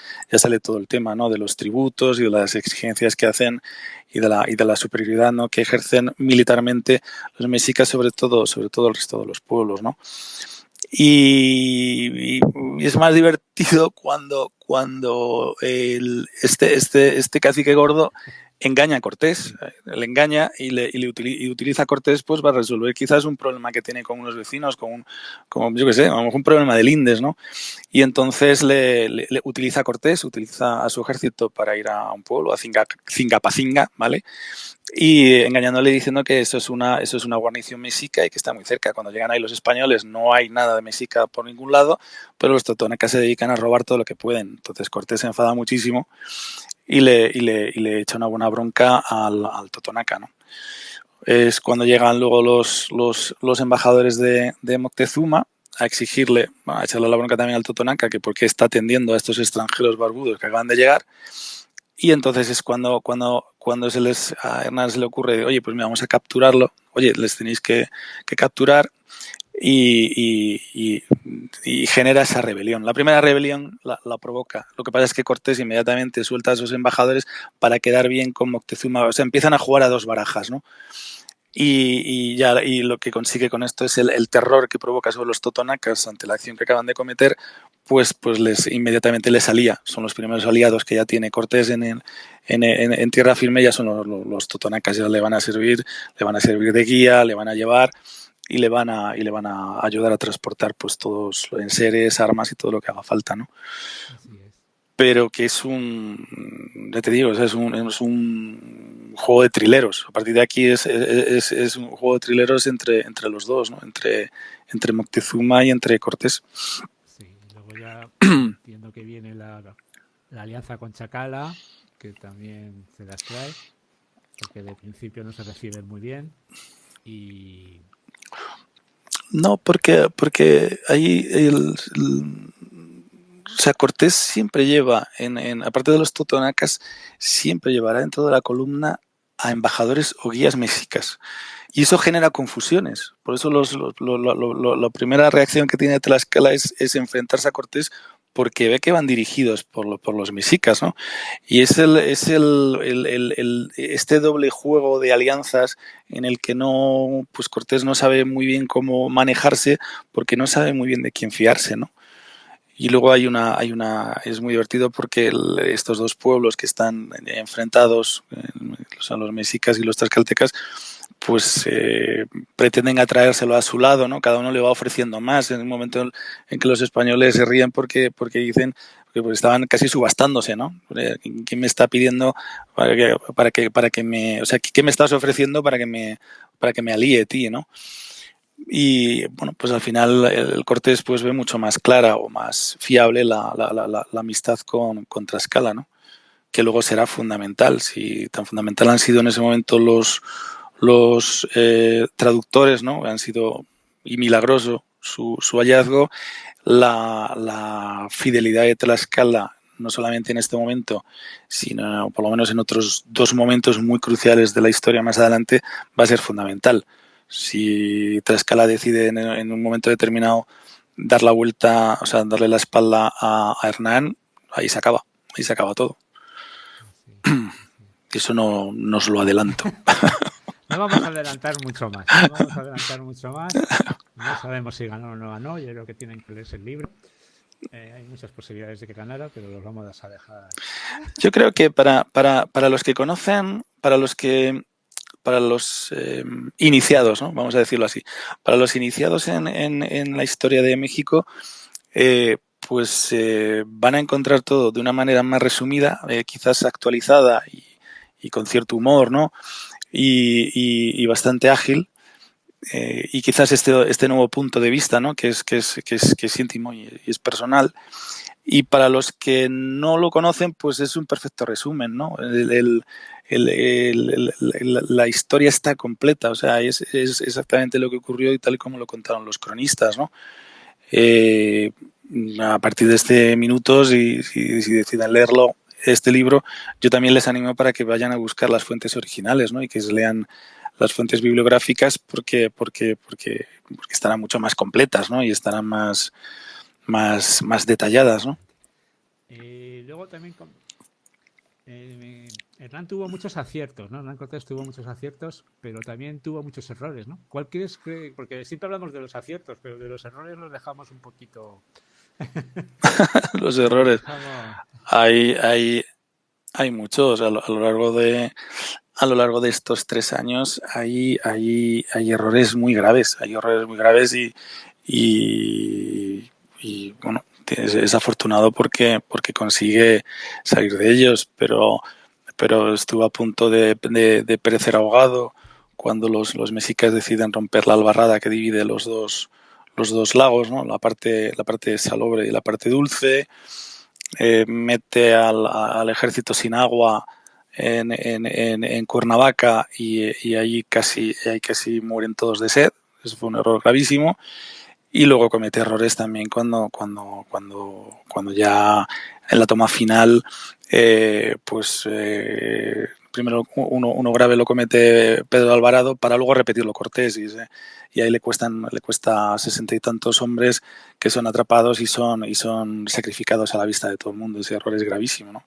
todo el tema, ¿no? De los tributos y de las exigencias que hacen y de la superioridad, ¿no? Que ejercen militarmente los mexicas sobre todo el resto de los pueblos, ¿no? Y es más divertido cuando este cacique gordo engaña a Cortés, le engaña y utiliza a Cortés pues para resolver quizás un problema que tiene con unos vecinos, como yo qué sé, a lo mejor un problema de lindes, ¿no? Y entonces le utiliza a Cortés, utiliza a su ejército para ir a un pueblo, a Cingapacinga, ¿vale? Y engañándole diciendo que eso es una guarnición mexica y que está muy cerca. Cuando llegan ahí los españoles no hay nada de mexica por ningún lado, pero los totonacas se dedican a robar todo lo que pueden. Entonces Cortés se enfada muchísimo y le echa una buena bronca al totonaca, ¿no? Es cuando llegan luego los embajadores de Moctezuma a exigirle, a echarle la bronca también al totonaca, que por qué está atendiendo a estos extranjeros barbudos que acaban de llegar. Y entonces es cuando a Hernán se le ocurre, oye, pues mira, vamos a capturarlo, oye, les tenéis que capturar y genera esa rebelión. La primera rebelión la provoca. Lo que pasa es que Cortés inmediatamente suelta a sus embajadores para quedar bien con Moctezuma. O sea, empiezan a jugar a dos barajas, ¿no? Y lo que consigue con esto es el terror que provoca sobre los totonacas ante la acción que acaban de cometer, pues inmediatamente les alía. Son los primeros aliados que ya tiene Cortés en tierra firme, ya son los totonacas, ya le van a servir de guía, le van a llevar y le van a ayudar a transportar pues todos los enseres, armas y todo lo que haga falta, ¿no? Así es. Pero que ya te digo, o sea, es un juego de trileros. A partir de aquí es un juego de trileros entre los dos, ¿no? Entre Moctezuma y entre Cortés. Sí, y luego ya entiendo que viene la alianza con Chacala, que también se las trae, porque de principio no se reciben muy bien. Y No, porque ahí o sea, Cortés siempre lleva, aparte de los totonacas, siempre llevará dentro de la columna a embajadores o guías mexicas. Y eso genera confusiones. Por eso la primera reacción que tiene Tlaxcala es enfrentarse a Cortés porque ve que van dirigidos por los mexicas, ¿no? Y es este doble juego de alianzas en el que pues Cortés no sabe muy bien cómo manejarse porque no sabe muy bien de quién fiarse, ¿no? Y luego es muy divertido porque estos dos pueblos que están enfrentados, son los mexicas y los tlaxcaltecas, pues pretenden atraérselo a su lado, ¿no? Cada uno le va ofreciendo más. En el momento en que los españoles se ríen porque dicen que pues estaban casi subastándose, ¿no? ¿Quién me está pidiendo para que me, o sea, qué me estás ofreciendo para que me alíe ti, ¿no? Y bueno, pues al final el Cortés pues ve mucho más clara o más fiable la amistad con Tlaxcala, ¿no? Que luego será fundamental. Si tan fundamental han sido en ese momento los traductores, ¿no? Han sido, y milagroso su hallazgo, la fidelidad de Tlaxcala, no solamente en este momento, sino por lo menos en otros dos momentos muy cruciales de la historia más adelante, va a ser fundamental. Si Tlaxcala decide en un momento determinado dar la vuelta, o sea, darle la espalda a Hernán, ahí se acaba todo. sí, sí. Eso no nos lo adelanto. No vamos a adelantar mucho más. No vamos a adelantar mucho más. No sabemos si ganó o no ganó. Yo creo que tienen que leerse el libro. Hay muchas posibilidades de que ganara, pero los vamos a dejar. Yo creo que para los que conocen, para los que iniciados, ¿no? Vamos a decirlo así. Para los iniciados en la historia de México, pues van a encontrar todo de una manera más resumida, quizás actualizada y con cierto humor, ¿no? Y bastante ágil. Y quizás este nuevo punto de vista, ¿no? que es íntimo y es personal. Y para los que no lo conocen, pues es un perfecto resumen, ¿no? La historia está completa, o sea, es exactamente lo que ocurrió y tal y como lo contaron los cronistas, ¿no? A partir de este minuto, si deciden leerlo, este libro, yo también les animo para que vayan a buscar las fuentes originales, ¿no? Y que se lean las fuentes bibliográficas porque estarán mucho más completas, ¿no? Y estarán más detalladas, ¿no? Luego también Hernán tuvo muchos aciertos, ¿no? Hernán Cortés tuvo muchos aciertos, pero también tuvo muchos errores, ¿no? ¿Cuál crees que...? Porque siempre hablamos de los aciertos, pero de los errores los dejamos un poquito... Los errores. Hay muchos. A lo largo de estos 3 años hay errores muy graves. Hay errores muy graves y bueno, es afortunado porque consigue salir de ellos, pero estuvo a punto de perecer ahogado cuando los mexicas deciden romper la albarrada que divide los dos lagos, ¿no? La parte salobre y la parte dulce. Mete al ejército sin agua en Cuernavaca y ahí casi mueren todos de sed. Eso fue un error gravísimo. Y luego comete errores también cuando ya en la toma final, primero uno grave lo comete Pedro Alvarado para luego repetirlo Cortés y ahí le cuesta 60 y tantos hombres que son atrapados y son sacrificados a la vista de todo el mundo. Ese error es gravísimo, ¿no?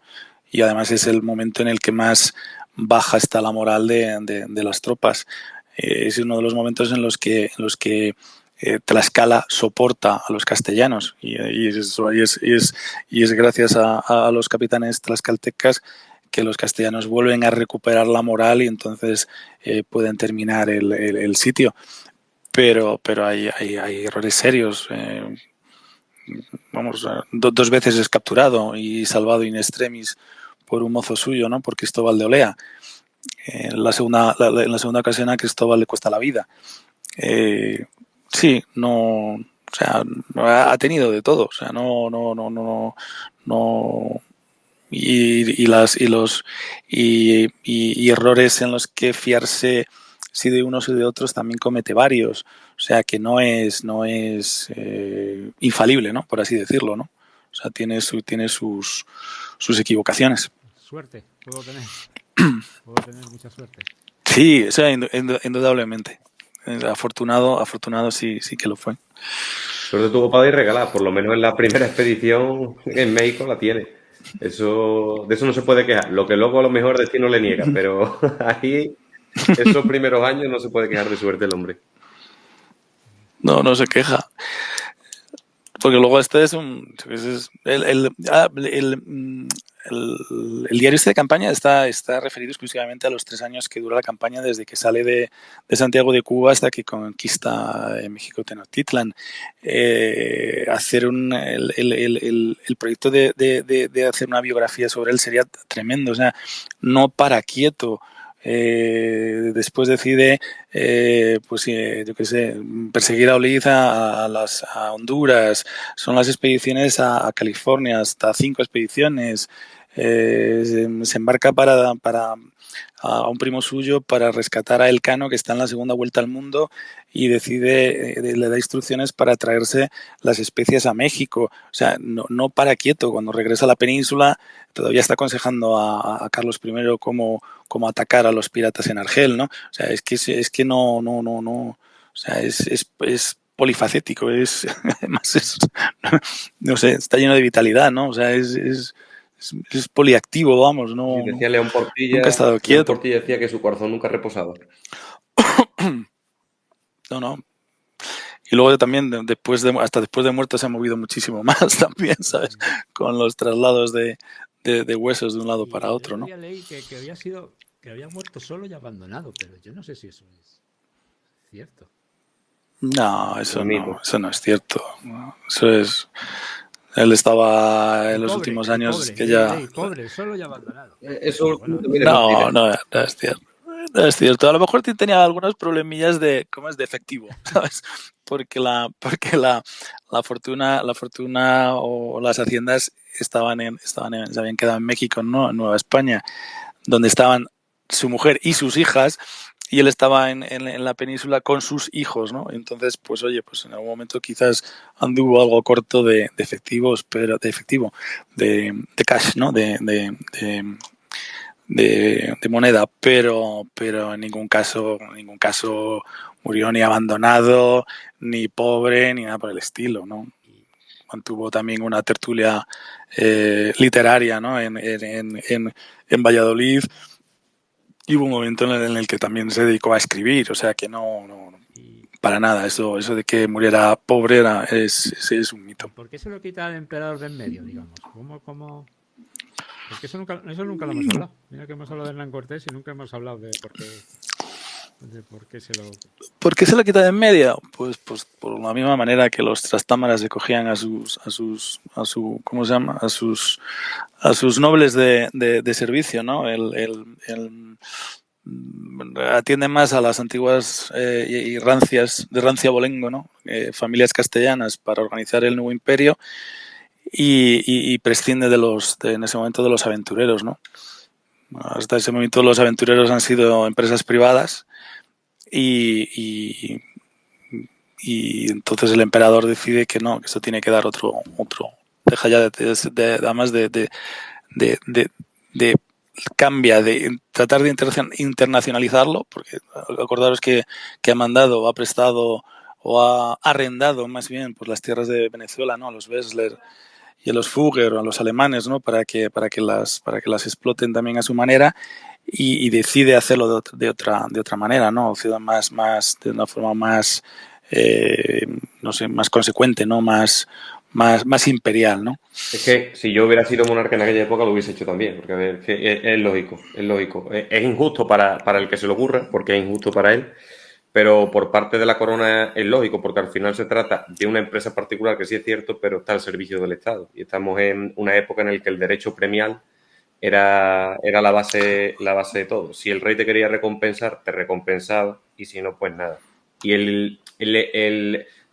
Y además es el momento en el que más baja está la moral de las tropas. Es uno de los momentos en los que Tlaxcala soporta a los castellanos y es gracias a los capitanes tlaxcaltecas que los castellanos vuelven a recuperar la moral y entonces pueden terminar el sitio. Pero hay errores serios. Dos veces es capturado y salvado in extremis por un mozo suyo, ¿no? Por Cristóbal de Olea. En la segunda ocasión a Cristóbal le cuesta la vida. Sí, no, o sea, ha tenido de todo, o sea, no, y errores en los que fiarse si de unos y de otros también comete varios, o sea, que no es infalible, ¿no? Por así decirlo, ¿no? O sea, tiene sus equivocaciones. Suerte, puedo tener mucha suerte. Sí, o sea, indudablemente. Afortunado sí que lo fue. Suerte tuvo para ir regalar, por lo menos en la primera expedición en México la tiene. De eso no se puede quejar. Lo que luego a lo mejor el destino le niega, pero ahí, esos primeros años no se puede quejar de suerte el hombre. No se queja. Porque luego este es el diario este de campaña está referido exclusivamente a los 3 años que dura la campaña desde que sale de Santiago de Cuba hasta que conquista México Tenochtitlan. Hacer el proyecto de hacer una biografía sobre él sería tremendo, o sea, no para quieto. Después decide yo qué sé, perseguir a Oliz a Honduras, son las expediciones a California, hasta 5 expediciones. Se embarca a un primo suyo para rescatar a Elcano, que está en la segunda vuelta al mundo, y le da instrucciones para traerse las especias a México. O sea, no para quieto. Cuando regresa a la península todavía está aconsejando a Carlos I cómo atacar a los piratas en Argel, ¿no? O sea, es que no. O sea, es polifacético, además no sé, está lleno de vitalidad, ¿no? O sea, es poliactivo, vamos, no. Y decía León Portilla, nunca ha estado quieto. León Portilla decía que su corazón nunca ha reposado. No. Y luego también hasta después de muerto se ha movido muchísimo más también, ¿sabes? Con los traslados de huesos de un lado para otro, ¿no? Yo leí que había sido que había muerto solo y abandonado, pero yo no sé si eso es cierto. No, Un mito. eso no es cierto. No, eso es... Él estaba en los últimos años que ya... Pobre, solo y abandonado. Eso Pero bueno, también es No, mentira. no es cierto. No es cierto. A lo mejor tenía algunos problemillas de, ¿cómo es? De efectivo, ¿sabes? La fortuna o las haciendas se habían quedado en México, ¿no? En Nueva España, donde estaban su mujer y sus hijas, y él estaba en la península con sus hijos, ¿no? Entonces, pues oye, pues en algún momento quizás anduvo algo corto de efectivos, pero de efectivo, de cash, ¿no? De moneda, pero en ningún caso murió ni abandonado, ni pobre, ni nada por el estilo, ¿no? Mantuvo también una tertulia literaria, ¿no? En Valladolid, y hubo un momento en el que también se dedicó a escribir, o sea que no para nada, eso de que muriera pobre es un mito. ¿Por qué se lo quita el emperador de en medio, digamos? ¿Cómo? Porque eso nunca lo hemos hablado. Mira que hemos hablado de Hernán Cortés y nunca hemos hablado de por qué se lo... ¿Por qué se lo quita de en medio? Pues por la misma manera que los trastámaras se cogían ¿cómo se llama? A sus nobles de servicio, ¿no? Atiende más a las antiguas y rancias, de rancio abolengo, ¿no? Familias castellanas para organizar el nuevo imperio, y prescinde en ese momento de los aventureros, ¿no? Hasta ese momento los aventureros han sido empresas privadas, y entonces el emperador decide que no, que esto tiene que dar otro deja ya además de cambia de tratar de internacionalizarlo, porque acordaros que ha mandado o ha prestado o ha arrendado más bien por las tierras de Venezuela, ¿no? A los Wessler y a los Fugger o a los alemanes, ¿no? Para que las exploten también a su manera, y decide hacerlo de otra manera, ¿no? Más de una forma más no sé, más consecuente, ¿no? Más imperial, ¿no? Es que si yo hubiera sido monarca en aquella época lo hubiese hecho también, porque a ver, es lógico, es lógico. Es injusto para el que se le ocurra, porque es injusto para él, pero por parte de la corona es lógico, porque al final se trata de una empresa particular que sí es cierto, pero está al servicio del Estado. Y estamos en una época en la que el derecho premial era la base de todo. Si el rey te quería recompensar, te recompensaba, y si no, pues nada. Y el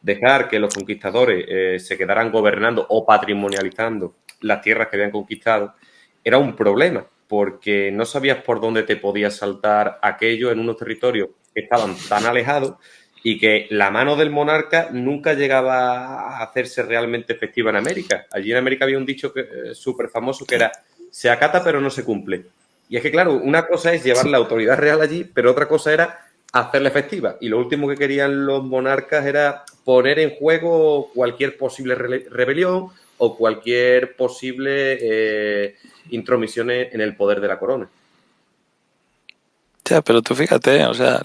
dejar que los conquistadores se quedaran gobernando o patrimonializando las tierras que habían conquistado era un problema, porque no sabías por dónde te podías saltar aquello en unos territorios que estaban tan alejados y que la mano del monarca nunca llegaba a hacerse realmente efectiva en América. Allí en América había un dicho súper famoso que era: se acata pero no se cumple. Y es que, claro, una cosa es llevar la autoridad real allí, pero otra cosa era hacerla efectiva. Y lo último que querían los monarcas era poner en juego cualquier posible rebelión o cualquier posible intromisión en el poder de la corona. Ya, pero tú fíjate, o sea,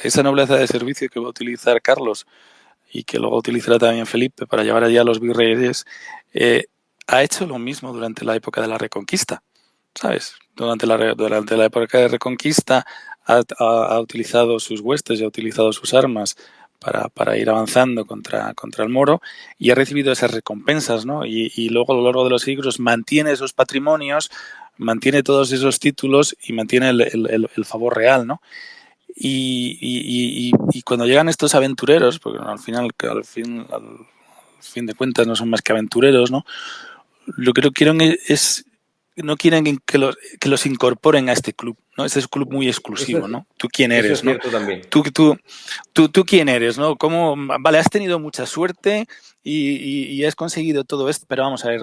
esa nobleza de servicio que va a utilizar Carlos y que luego utilizará también Felipe para llevar allá a los virreyes, ha hecho lo mismo durante la época de la Reconquista, ¿sabes? Durante la época de Reconquista ha utilizado sus huestes y ha utilizado sus armas para ir avanzando contra el moro, y ha recibido esas recompensas, ¿no? Y luego a lo largo de los siglos mantiene esos patrimonios, mantiene todos esos títulos y mantiene el favor real, ¿no? Y cuando llegan estos aventureros, porque al fin de cuentas no son más que aventureros, ¿no? Lo que no quieren no quieren que los incorporen a este club, ¿no? Este es un club muy exclusivo, ¿no? ¿Tú quién eres, eso es cierto, ¿no? también. ¿Tú quién eres, ¿no? Vale, has tenido mucha suerte y has conseguido todo esto, pero vamos a ver,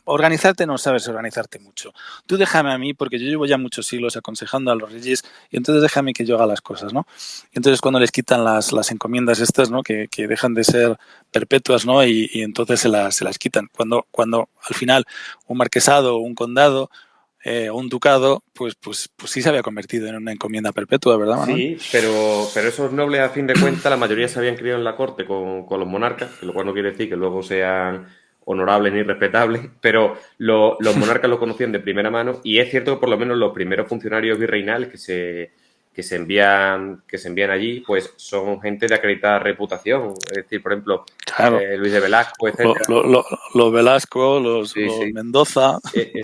organizarte no sabes organizarte mucho. Tú déjame a mí, porque yo llevo ya muchos siglos aconsejando a los reyes, y entonces déjame que yo haga las cosas, ¿no? Y entonces cuando les quitan las encomiendas estas, ¿no? Que dejan de ser perpetuas, ¿no? Y entonces se las quitan. Cuando al final un marquesado o un condado o un ducado, pues sí se había convertido en una encomienda perpetua, ¿verdad, Manuel? Sí, pero esos nobles, a fin de cuentas, la mayoría se habían criado en la corte con los monarcas, lo cual no quiere decir que luego sean honorables ni respetables, pero los monarcas lo conocían de primera mano y es cierto que por lo menos los primeros funcionarios virreinales que se envían allí, pues son gente de acreditada reputación. Es decir, por ejemplo, Claro. Luis de Velasco, etcétera. Los Velasco, los Sí. Mendoza.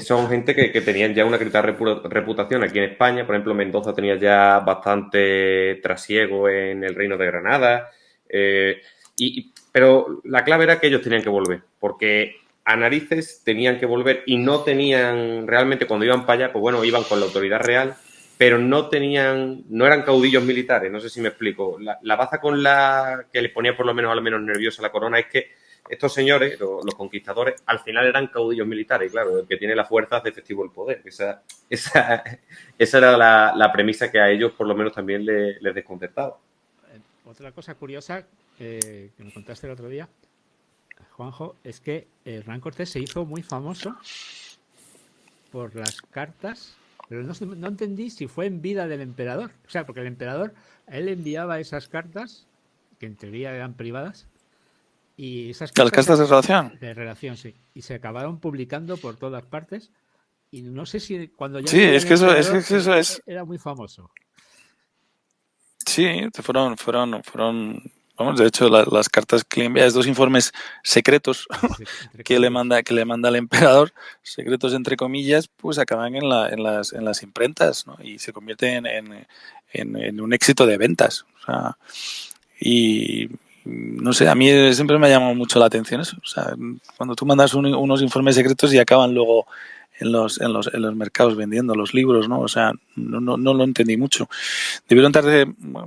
Son gente que tenían ya una acreditada reputación aquí en España. Por ejemplo, Mendoza tenía ya bastante trasiego en el Reino de Granada. Pero la clave era que ellos tenían que volver, porque a narices tenían que volver y no tenían, realmente cuando iban para allá, pues bueno, iban con la autoridad real, pero no eran caudillos militares, no sé si me explico. La baza con la que les ponía por lo menos al menos nerviosa la corona es que estos señores, los conquistadores, al final eran caudillos militares, y claro, el que tiene la fuerza hace efectivo el poder. Esa era la premisa que a ellos por lo menos también les desconcertaba. Otra cosa curiosa que me contaste el otro día, Juanjo, es que Hernán Cortés se hizo muy famoso por las cartas, pero no entendí si fue en vida del emperador. O sea, porque el emperador, a él enviaba esas cartas, que en teoría eran privadas, y esas ¿Las cartas de relación? De relación, sí. Y se acabaron publicando por todas partes. Y no sé si cuando ya... Sí, es que eso es... Era muy famoso. Sí, fueron, vamos, de hecho, las cartas que le envía, estos informes secretos que le manda el emperador, secretos entre comillas, pues acaban en las imprentas, ¿no? Y se convierten en un éxito de ventas. O sea, y no sé, a mí siempre me ha llamado mucho la atención eso. O sea, cuando tú mandas unos informes secretos y acaban luego en los mercados vendiendo los libros, ¿no? O sea, no lo entendí mucho. Debieron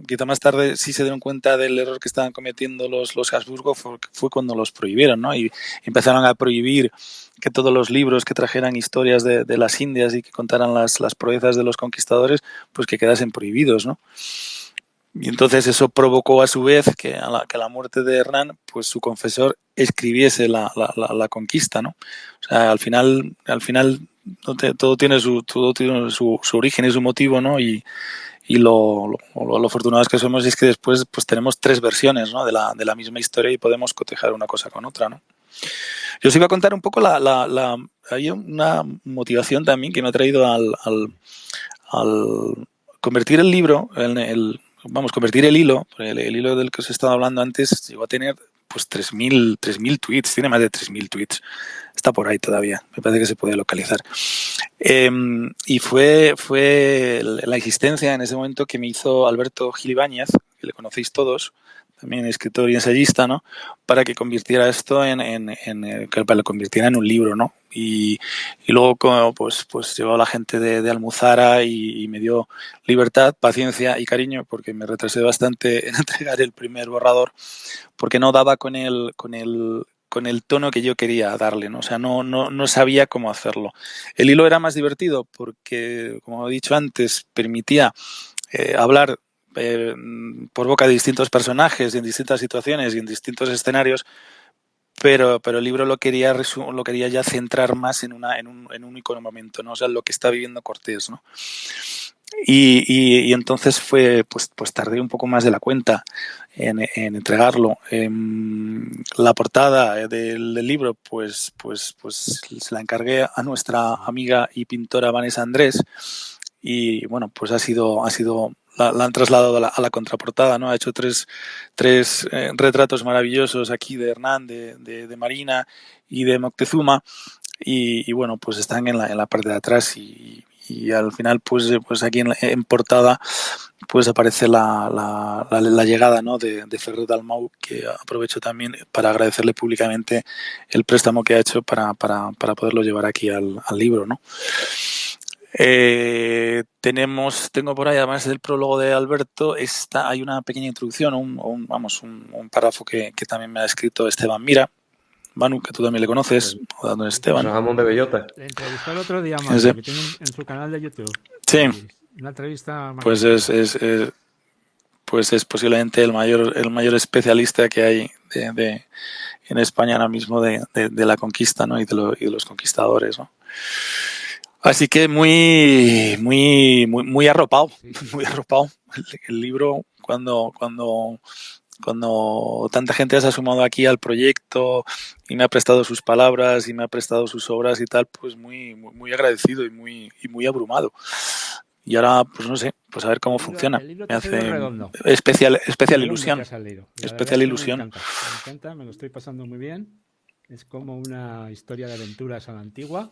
quizá más tarde sí se dieron cuenta del error que estaban cometiendo los Habsburgo, fue cuando los prohibieron, ¿no? Y empezaron a prohibir que todos los libros que trajeran historias de las Indias y que contaran las proezas de los conquistadores, pues que quedasen prohibidos, ¿no? Y entonces eso provocó a su vez que a la muerte de Hernán, pues su confesor escribiese la conquista, ¿no? O sea, al final todo tiene su origen y su motivo, ¿no? Y lo afortunados que somos es que después pues tenemos 3 versiones, ¿no? de la misma historia y podemos cotejar una cosa con otra, ¿no? Yo os iba a contar un poco hay una motivación también que me ha traído al convertir el libro convertir el hilo del que os he estado hablando antes, llegó a tener pues 3.000 tweets, tiene más de 3.000 tweets, está por ahí todavía, me parece que se puede localizar. Y fue la existencia en ese momento que me hizo Alberto Gil Ibáñez, que le conocéis todos, también escritor y ensayista, ¿no? Para que convirtiera esto que lo convirtiera en un libro, ¿no? Y luego pues llegó la gente de Almuzara y me dio libertad, paciencia y cariño, porque me retrasé bastante en entregar el primer borrador, porque no daba con el tono que yo quería darle, ¿no? O sea, no sabía cómo hacerlo. El hilo era más divertido porque, como he dicho antes, permitía hablar por boca de distintos personajes, en distintas situaciones y en distintos escenarios, pero el libro lo quería ya centrar más en un único momento, ¿no? O sea, lo que está viviendo Cortés, ¿no? Y entonces pues tardé un poco más de la cuenta en entregarlo. La portada del libro pues se la encargué a nuestra amiga y pintora Vanessa Andrés y bueno, pues ha sido la han trasladado a la contraportada, ¿no? Ha hecho tres retratos maravillosos aquí de Hernán, de Marina y de Moctezuma y bueno, pues están en la parte de atrás y al final pues aquí en portada pues aparece la llegada, ¿no? de Ferrer Dalmau, que aprovecho también para agradecerle públicamente el préstamo que ha hecho para poderlo llevar aquí al libro, ¿no? Tengo por ahí, además del prólogo de Alberto, hay una pequeña introducción, un párrafo que también me ha escrito Esteban Mira, Manu, que tú también le conoces, o don Esteban. Ramón de Bellota. Le entrevistó el otro día, Manu, que tiene en su canal de YouTube. Sí. Una entrevista pues es posiblemente el mayor especialista que hay en España ahora mismo de la conquista, ¿no? y de los conquistadores, ¿no? Así que muy arropado, muy arropado. El libro, cuando cuando tanta gente se ha sumado aquí al proyecto y me ha prestado sus palabras y me ha prestado sus obras y tal, pues muy agradecido y muy abrumado. Y ahora, pues no sé, pues a ver cómo funciona. El libro te Me ha salido hace redondo. especial Redondo ilusión. te ha salido. La verdad Especial es que me ilusión. encanta, me lo estoy pasando muy bien. Es como una historia de aventuras a la antigua,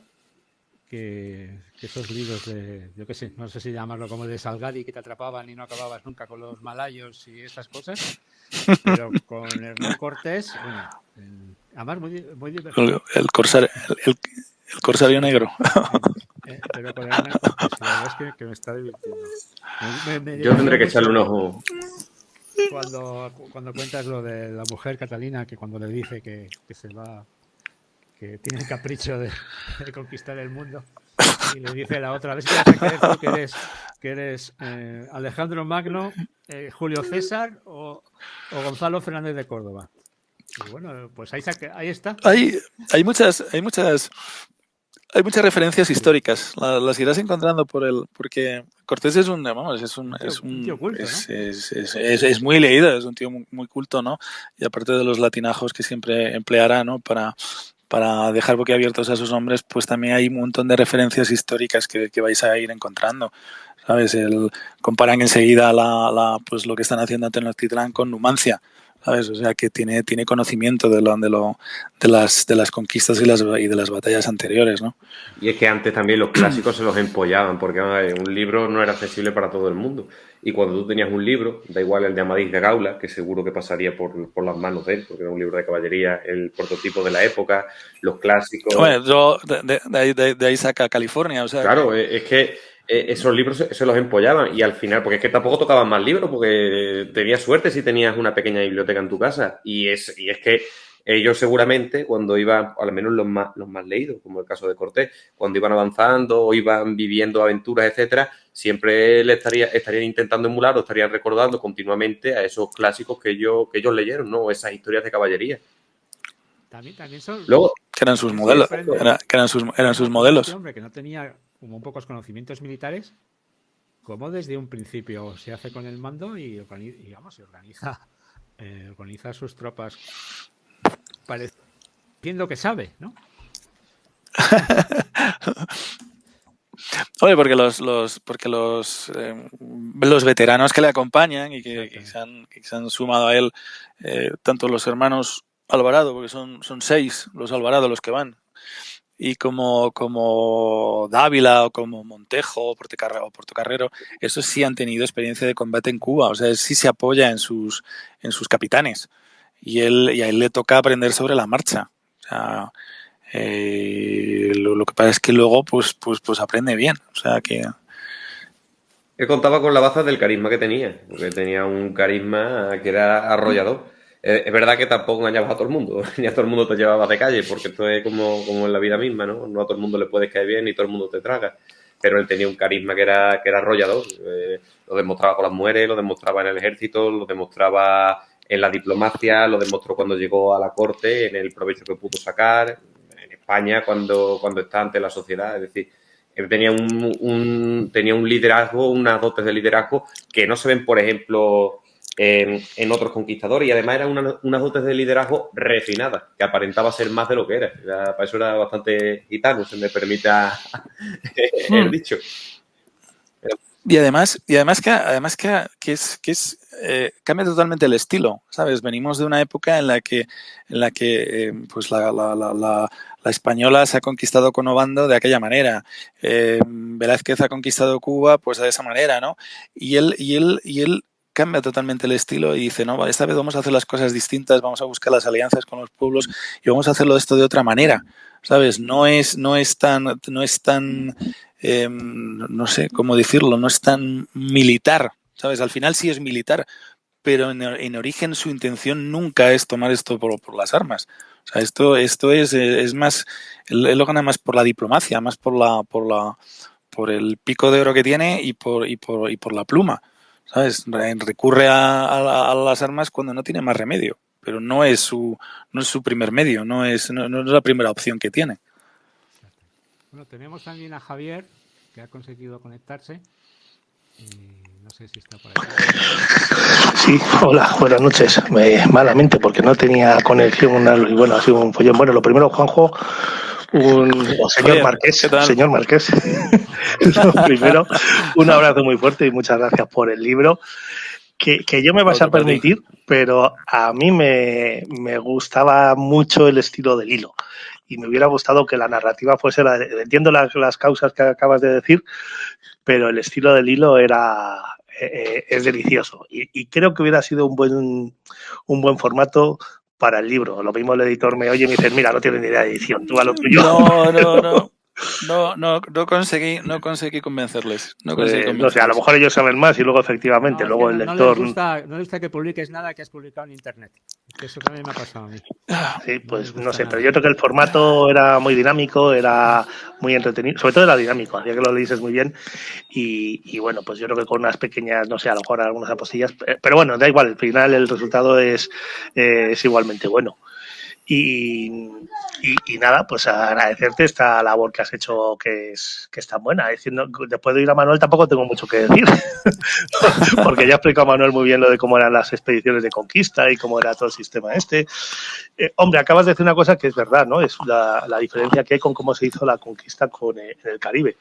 que esos libros de, yo qué sé, no sé si llamarlo como de Salgari, que te atrapaban y no acababas nunca con los malayos y esas cosas, pero con Hernán Cortés, bueno, además muy divertido. El corsario, el corsario negro. Pero con Hernán Cortés, la verdad es que me está divirtiendo. Me Yo tendré divirtió que echarle un mucho ojo. cuando cuentas lo de la mujer Catalina, que cuando le dice que se va, que tiene el capricho de conquistar el mundo, y le dice la otra, a ver si te vas a creer tú que eres Alejandro Magno, Julio César o Gonzalo Fernández de Córdoba. Y bueno, pues ahí está. Hay muchas referencias históricas. Las irás encontrando porque Cortés es un, vamos, Un tío culto, ¿no? es muy leído, es un tío muy culto, ¿no? Y aparte de los latinajos que siempre empleará, ¿no? Para dejar boquiabiertos a sus hombres, pues también hay un montón de referencias históricas que vais a ir encontrando. ¿Sabes? Comparan enseguida pues lo que están haciendo en Tenochtitlán con Numancia. ¿Sabes? O sea que tiene conocimiento de las conquistas y de las batallas anteriores, ¿no? Y es que antes también los clásicos se los empollaban, porque un libro no era accesible para todo el mundo. Y cuando tú tenías un libro, da igual el de Amadís de Gaula, que seguro que pasaría por las manos de él, porque era un libro de caballería, el prototipo de la época, los clásicos. Bueno, yo de ahí saca California, o sea Claro, que... es que esos libros se los empollaban y al final, porque es que tampoco tocaban más libros, porque tenías suerte si tenías una pequeña biblioteca en tu casa. Y es que ellos seguramente, cuando iban, al menos los más leídos, como el caso de Cortés, cuando iban avanzando o iban viviendo aventuras, etcétera, siempre estarían intentando emular o estarían recordando continuamente a esos clásicos que ellos leyeron, ¿no? Esas historias de caballería. También son. Luego, Que eran sus También modelos. sorprende Eran sus cómo este modelos. hombre, que no tenía como pocos conocimientos militares, cómo desde un principio se hace con el mando y organiza sus tropas pareciendo que sabe, ¿no? Oye, porque los veteranos que le acompañan y que se han sumado a él, tanto los hermanos Alvarado, porque son 6 los Alvarado los que van, y como Dávila o como Montejo o Portocarrero, esos sí han tenido experiencia de combate en Cuba, o sea, sí se apoya en sus capitanes, y a él le toca aprender sobre la marcha. O sea, lo que pasa es que luego pues aprende bien, o sea que... Él contaba con la baza del carisma que tenía, porque tenía un carisma que era arrollador. Es verdad que tampoco engañabas a todo el mundo, ni a todo el mundo te llevabas de calle, porque esto es como en la vida misma, ¿no? No a todo el mundo le puedes caer bien ni todo el mundo te traga. Pero él tenía un carisma que era arrollador. Lo demostraba con las mujeres, lo demostraba en el ejército, lo demostraba en la diplomacia, lo demostró cuando llegó a la corte, en el provecho que pudo sacar, en España cuando está ante la sociedad. Es decir, él tenía un liderazgo, unas dotes de liderazgo que no se ven, por ejemplo, en otros conquistadores, y además eran unas dotes de liderazgo refinadas, que aparentaba ser más de lo que era. Para eso era bastante gitano, se me permita el dicho. Y además cambia totalmente el estilo, ¿sabes? Venimos de una época en la que pues la española se ha conquistado con Obando de aquella manera, Velázquez ha conquistado Cuba pues de esa manera, ¿no? Y él cambia totalmente el estilo y dice, no, esta vez vamos a hacer las cosas distintas, vamos a buscar las alianzas con los pueblos y vamos a hacerlo esto de otra manera, ¿sabes? No es tan no sé cómo decirlo, no es tan militar, ¿sabes? Al final sí es militar, pero en origen su intención nunca es tomar esto por las armas. O sea, esto es más, él lo gana más por la diplomacia, más por el pico de oro que tiene y por la pluma, ¿sabes? Recurre a las armas cuando no tiene más remedio, pero no es su primer medio, no es la primera opción que tiene. Bueno, tenemos también a Javier, que ha conseguido conectarse. No sé si está por ahí. Sí, hola, buenas noches. Malamente, porque no tenía conexión y bueno, ha sido un follón. Bueno, lo primero, Juanjo, señor Bien, Marqués, ¿qué tal? señor Marqués. Lo primero, un abrazo muy fuerte y muchas gracias por el libro. Que yo me vas a Otro para ti. permitir, pero a mí me gustaba mucho el estilo del hilo. Y me hubiera gustado que la narrativa fuese la de, entiendo las causas que acabas de decir, pero el estilo del hilo es delicioso. Y creo que hubiera sido un buen formato para el libro. Lo mismo el editor me oye y me dice, mira, no tienes ni idea de edición, tú a lo tuyo. No conseguí convencerles. Pues, no sé, a lo mejor ellos saben más y luego efectivamente, luego el lector... No les gusta que publiques nada que has publicado en internet. Que eso también me ha pasado a mí. Sí, pues no sé, nada. pero yo creo que el formato era muy dinámico, era muy entretenido, sobre todo era dinámico, hacía que lo leíses muy bien y bueno, pues yo creo que con unas pequeñas, no sé, a lo mejor algunas apostillas, pero bueno, da igual, al final el resultado es igualmente bueno. Y nada, pues agradecerte esta labor que has hecho que es tan buena. Diciendo, después de ir a Manuel tampoco tengo mucho que decir, porque ya ha explicado Manuel muy bien lo de cómo eran las expediciones de conquista y cómo era todo el sistema este. Hombre, acabas de decir una cosa que es verdad, ¿no? Es la diferencia que hay con cómo se hizo la conquista en el Caribe.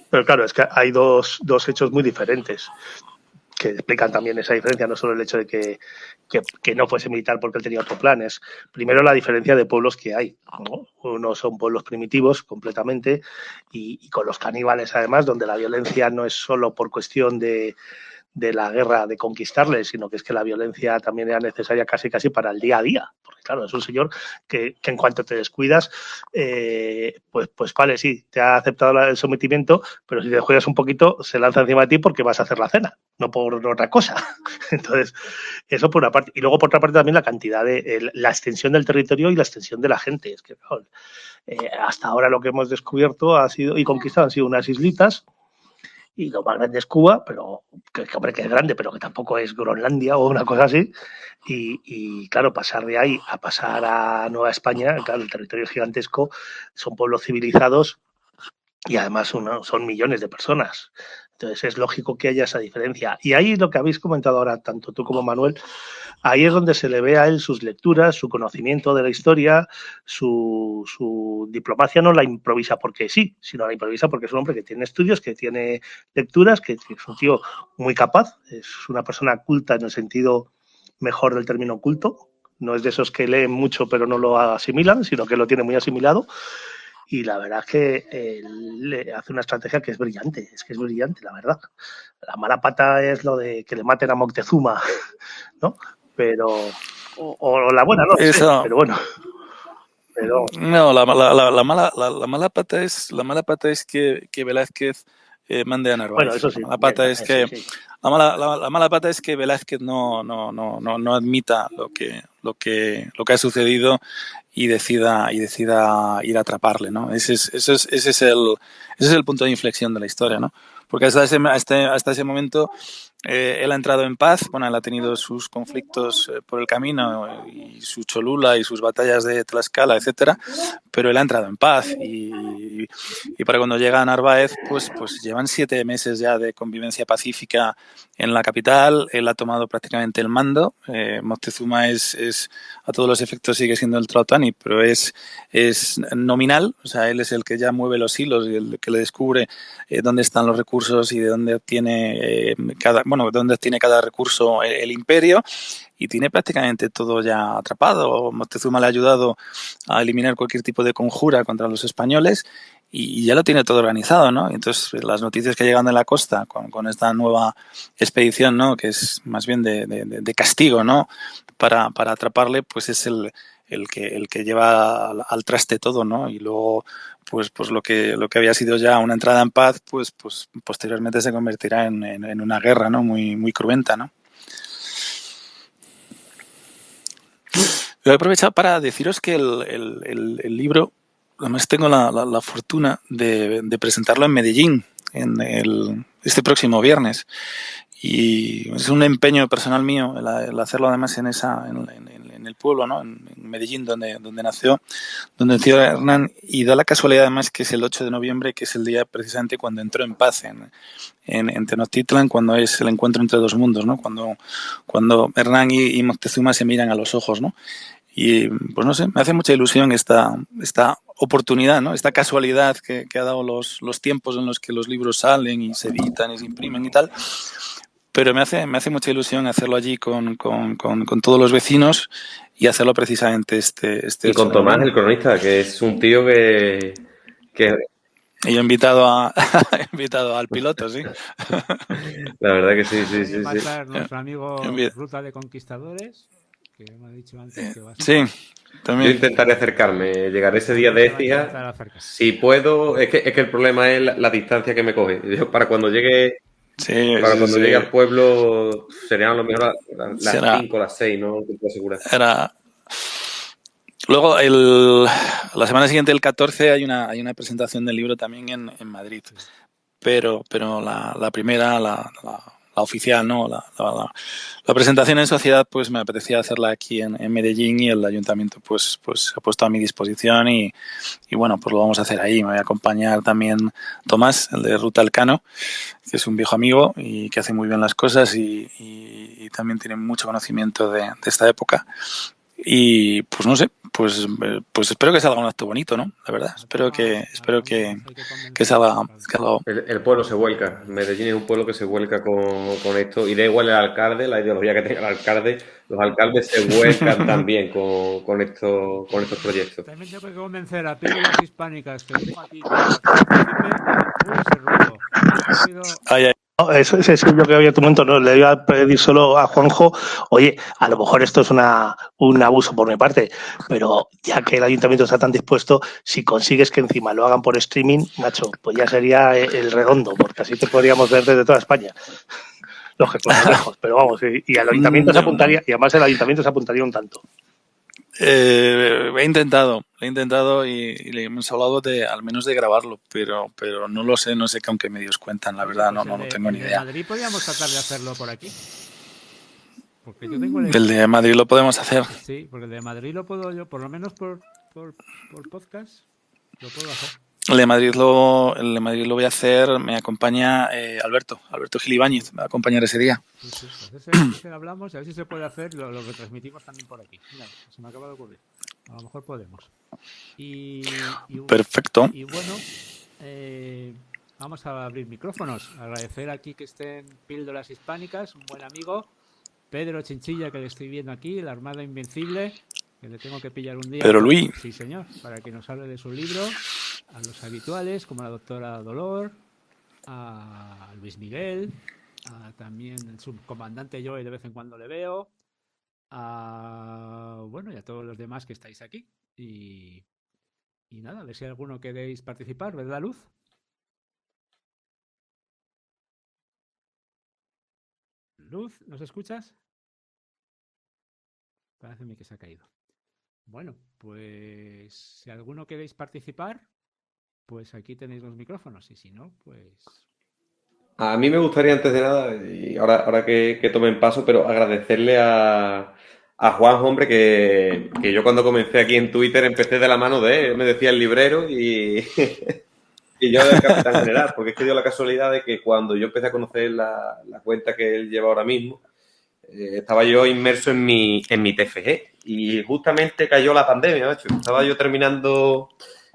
Pero claro, es que hay dos hechos muy diferentes que explican también esa diferencia, no solo el hecho de que no fuese militar porque él tenía otros planes. Primero, la diferencia de pueblos que hay, ¿no? Unos son pueblos primitivos completamente y con los caníbales además, donde la violencia no es solo por cuestión de la guerra de conquistarles, sino que es que la violencia también era necesaria casi para el día a día. Porque claro, es un señor que en cuanto te descuidas, pues vale, sí, te ha aceptado el sometimiento, pero si te descuidas un poquito, se lanza encima de ti porque vas a hacer la cena, no por otra cosa. Entonces, eso por una parte. Y luego por otra parte también la cantidad la extensión del territorio y la extensión de la gente. Es que claro, hasta ahora lo que hemos descubierto y conquistado han sido unas islitas, y lo más grande es Cuba, pero hombre, que es grande, pero que tampoco es Groenlandia o una cosa así. Y claro, pasar de ahí a pasar a Nueva España, claro, el territorio es gigantesco, son pueblos civilizados y además son millones de personas. Entonces es lógico que haya esa diferencia. Y ahí lo que habéis comentado ahora, tanto tú como Manuel, ahí es donde se le ve a él sus lecturas, su conocimiento de la historia, su diplomacia no la improvisa porque sí, sino la improvisa porque es un hombre que tiene estudios, que tiene lecturas, que es un tío muy capaz, es una persona culta en el sentido mejor del término culto, no es de esos que leen mucho pero no lo asimilan, sino que lo tiene muy asimilado. Y la verdad es que él hace una estrategia que es brillante, la verdad. La mala pata es lo de que le maten a Moctezuma, ¿no? Pero, o la buena, no sé, pero bueno. Pero... No, la mala pata es que Velázquez mande a Narváez. Bueno, eso sí. La mala pata es que sí. la mala pata es que Velázquez no admita lo que ha sucedido y decida ir a atraparle, ¿no? Ese es el punto de inflexión de la historia, ¿no? Porque hasta ese momento él ha entrado en paz, bueno, él ha tenido sus conflictos por el camino y su Cholula y sus batallas de Tlaxcala, etcétera, pero él ha entrado en paz y para cuando llega a Narváez, pues llevan 7 meses ya de convivencia pacífica en la capital, él ha tomado prácticamente el mando, Moctezuma es a todos los efectos sigue siendo el Tlatoani, pero es nominal, o sea, él es el que ya mueve los hilos y el que le descubre dónde están los recursos y de dónde obtiene dónde obtiene cada recurso el imperio, y tiene prácticamente todo ya atrapado. Moctezuma le ha ayudado a eliminar cualquier tipo de conjura contra los españoles y ya lo tiene todo organizado, ¿no? Entonces las noticias que llegan de la costa con esta nueva expedición, ¿no? Que es más bien de castigo, ¿no? Para atraparle, pues es el que lleva al traste todo, ¿no? Y luego pues lo que había sido ya una entrada en paz, pues posteriormente se convertirá en una guerra, ¿no? Muy, muy cruenta, ¿no? Voy a aprovechar para deciros que el libro, además tengo la fortuna de presentarlo en Medellín este próximo viernes. Y es un empeño personal mío el hacerlo además en el pueblo, ¿no? En Medellín, donde nació Hernán, y da la casualidad además que es el 8 de noviembre, que es el día precisamente cuando entró en paz en Tenochtitlan, cuando es el encuentro entre dos mundos, ¿no? Cuando Hernán y Moctezuma se miran a los ojos, ¿no? Y pues no sé, me hace mucha ilusión esta oportunidad, ¿no? Esta casualidad que ha dado los tiempos en los que los libros salen y se editan y se imprimen y tal. Pero me hace mucha ilusión hacerlo allí con todos los vecinos y hacerlo precisamente este Y con Tomás, el cronista, que es un tío que... Y he invitado al piloto, sí. La verdad que sí. Va a estar nuestro amigo Ruta de Conquistadores, que me ha dicho antes que va a Sí, estar. también. Yo intentaré acercarme, llegaré ese día de Écija. Si puedo, es que el problema es la distancia que me coge. Yo, para cuando llegue... llegue al pueblo serían a lo mejor las 5 o las 6, no te puedo asegurar. Luego, la semana siguiente, el 14, hay una presentación del libro también en Madrid. Pero la primera, la oficial, ¿no? La presentación en sociedad, pues me apetecía hacerla aquí en Medellín, y el ayuntamiento pues se ha puesto a mi disposición y bueno, pues lo vamos a hacer ahí. Me voy a acompañar también Tomás, el de Ruta Elcano, que es un viejo amigo y que hace muy bien las cosas y también tiene mucho conocimiento de esta época. Y pues no sé, pues espero que salga un acto bonito, ¿no? La verdad, espero que salga algo. El pueblo se vuelca. Medellín es un pueblo que se vuelca con esto, y da igual el alcalde, la ideología que tenga el alcalde, los alcaldes se vuelcan también con estos proyectos. También tengo que convencer a pílulas hispánicas que tengo aquí que Eso es yo que había tu momento, no le iba a pedir solo a Juanjo, oye, a lo mejor esto es un abuso por mi parte, pero ya que el ayuntamiento está tan dispuesto, si consigues que encima lo hagan por streaming, macho, pues ya sería el redondo, porque así te podríamos ver desde toda España. Lógico, lejos, pero vamos, y el ayuntamiento se apuntaría, y además el ayuntamiento se apuntaría un tanto. He intentado y le hemos hablado al menos de grabarlo, pero no lo sé, no sé con qué medios cuentan, la verdad, no tengo ni idea. ¿El de Madrid podríamos tratar de hacerlo por aquí? Porque yo tengo el de Madrid lo podemos hacer. Sí, porque el de Madrid lo puedo yo, por lo menos por podcast, lo puedo hacer. El de Madrid lo voy a hacer, me acompaña Alberto Gil Ibáñez, me va a acompañar ese día. Sí, pues ese hablamos, a ver si se puede hacer, lo retransmitimos también por aquí. Mira, se me acaba de ocurrir. A lo mejor podemos. Perfecto. Y bueno, vamos a abrir micrófonos. Agradecer aquí que estén Píldoras Hispánicas, un buen amigo, Pedro Chinchilla, que le estoy viendo aquí, La Armada Invencible, que le tengo que pillar un día. Pedro Luis. Sí, señor, para que nos hable de su libro. A los habituales, como la doctora Dolor, a Luis Miguel, a también el subcomandante Joey, de vez en cuando le veo, y a todos los demás que estáis aquí. Y nada, a ver si alguno queréis participar, ¿verdad, Luz? Luz, ¿nos escuchas? Parece que se ha caído. Bueno, pues si alguno queréis participar, pues aquí tenéis los micrófonos, y si no, pues... A mí me gustaría, antes de nada, y ahora que tomen paso, pero agradecerle a Juan, hombre, que yo cuando comencé aquí en Twitter empecé de la mano de él, me decía el librero y yo del capitán general, porque es que dio la casualidad de que cuando yo empecé a conocer la cuenta que él lleva ahora mismo, estaba yo inmerso en mi TFG y justamente cayó la pandemia, macho. Estaba yo terminando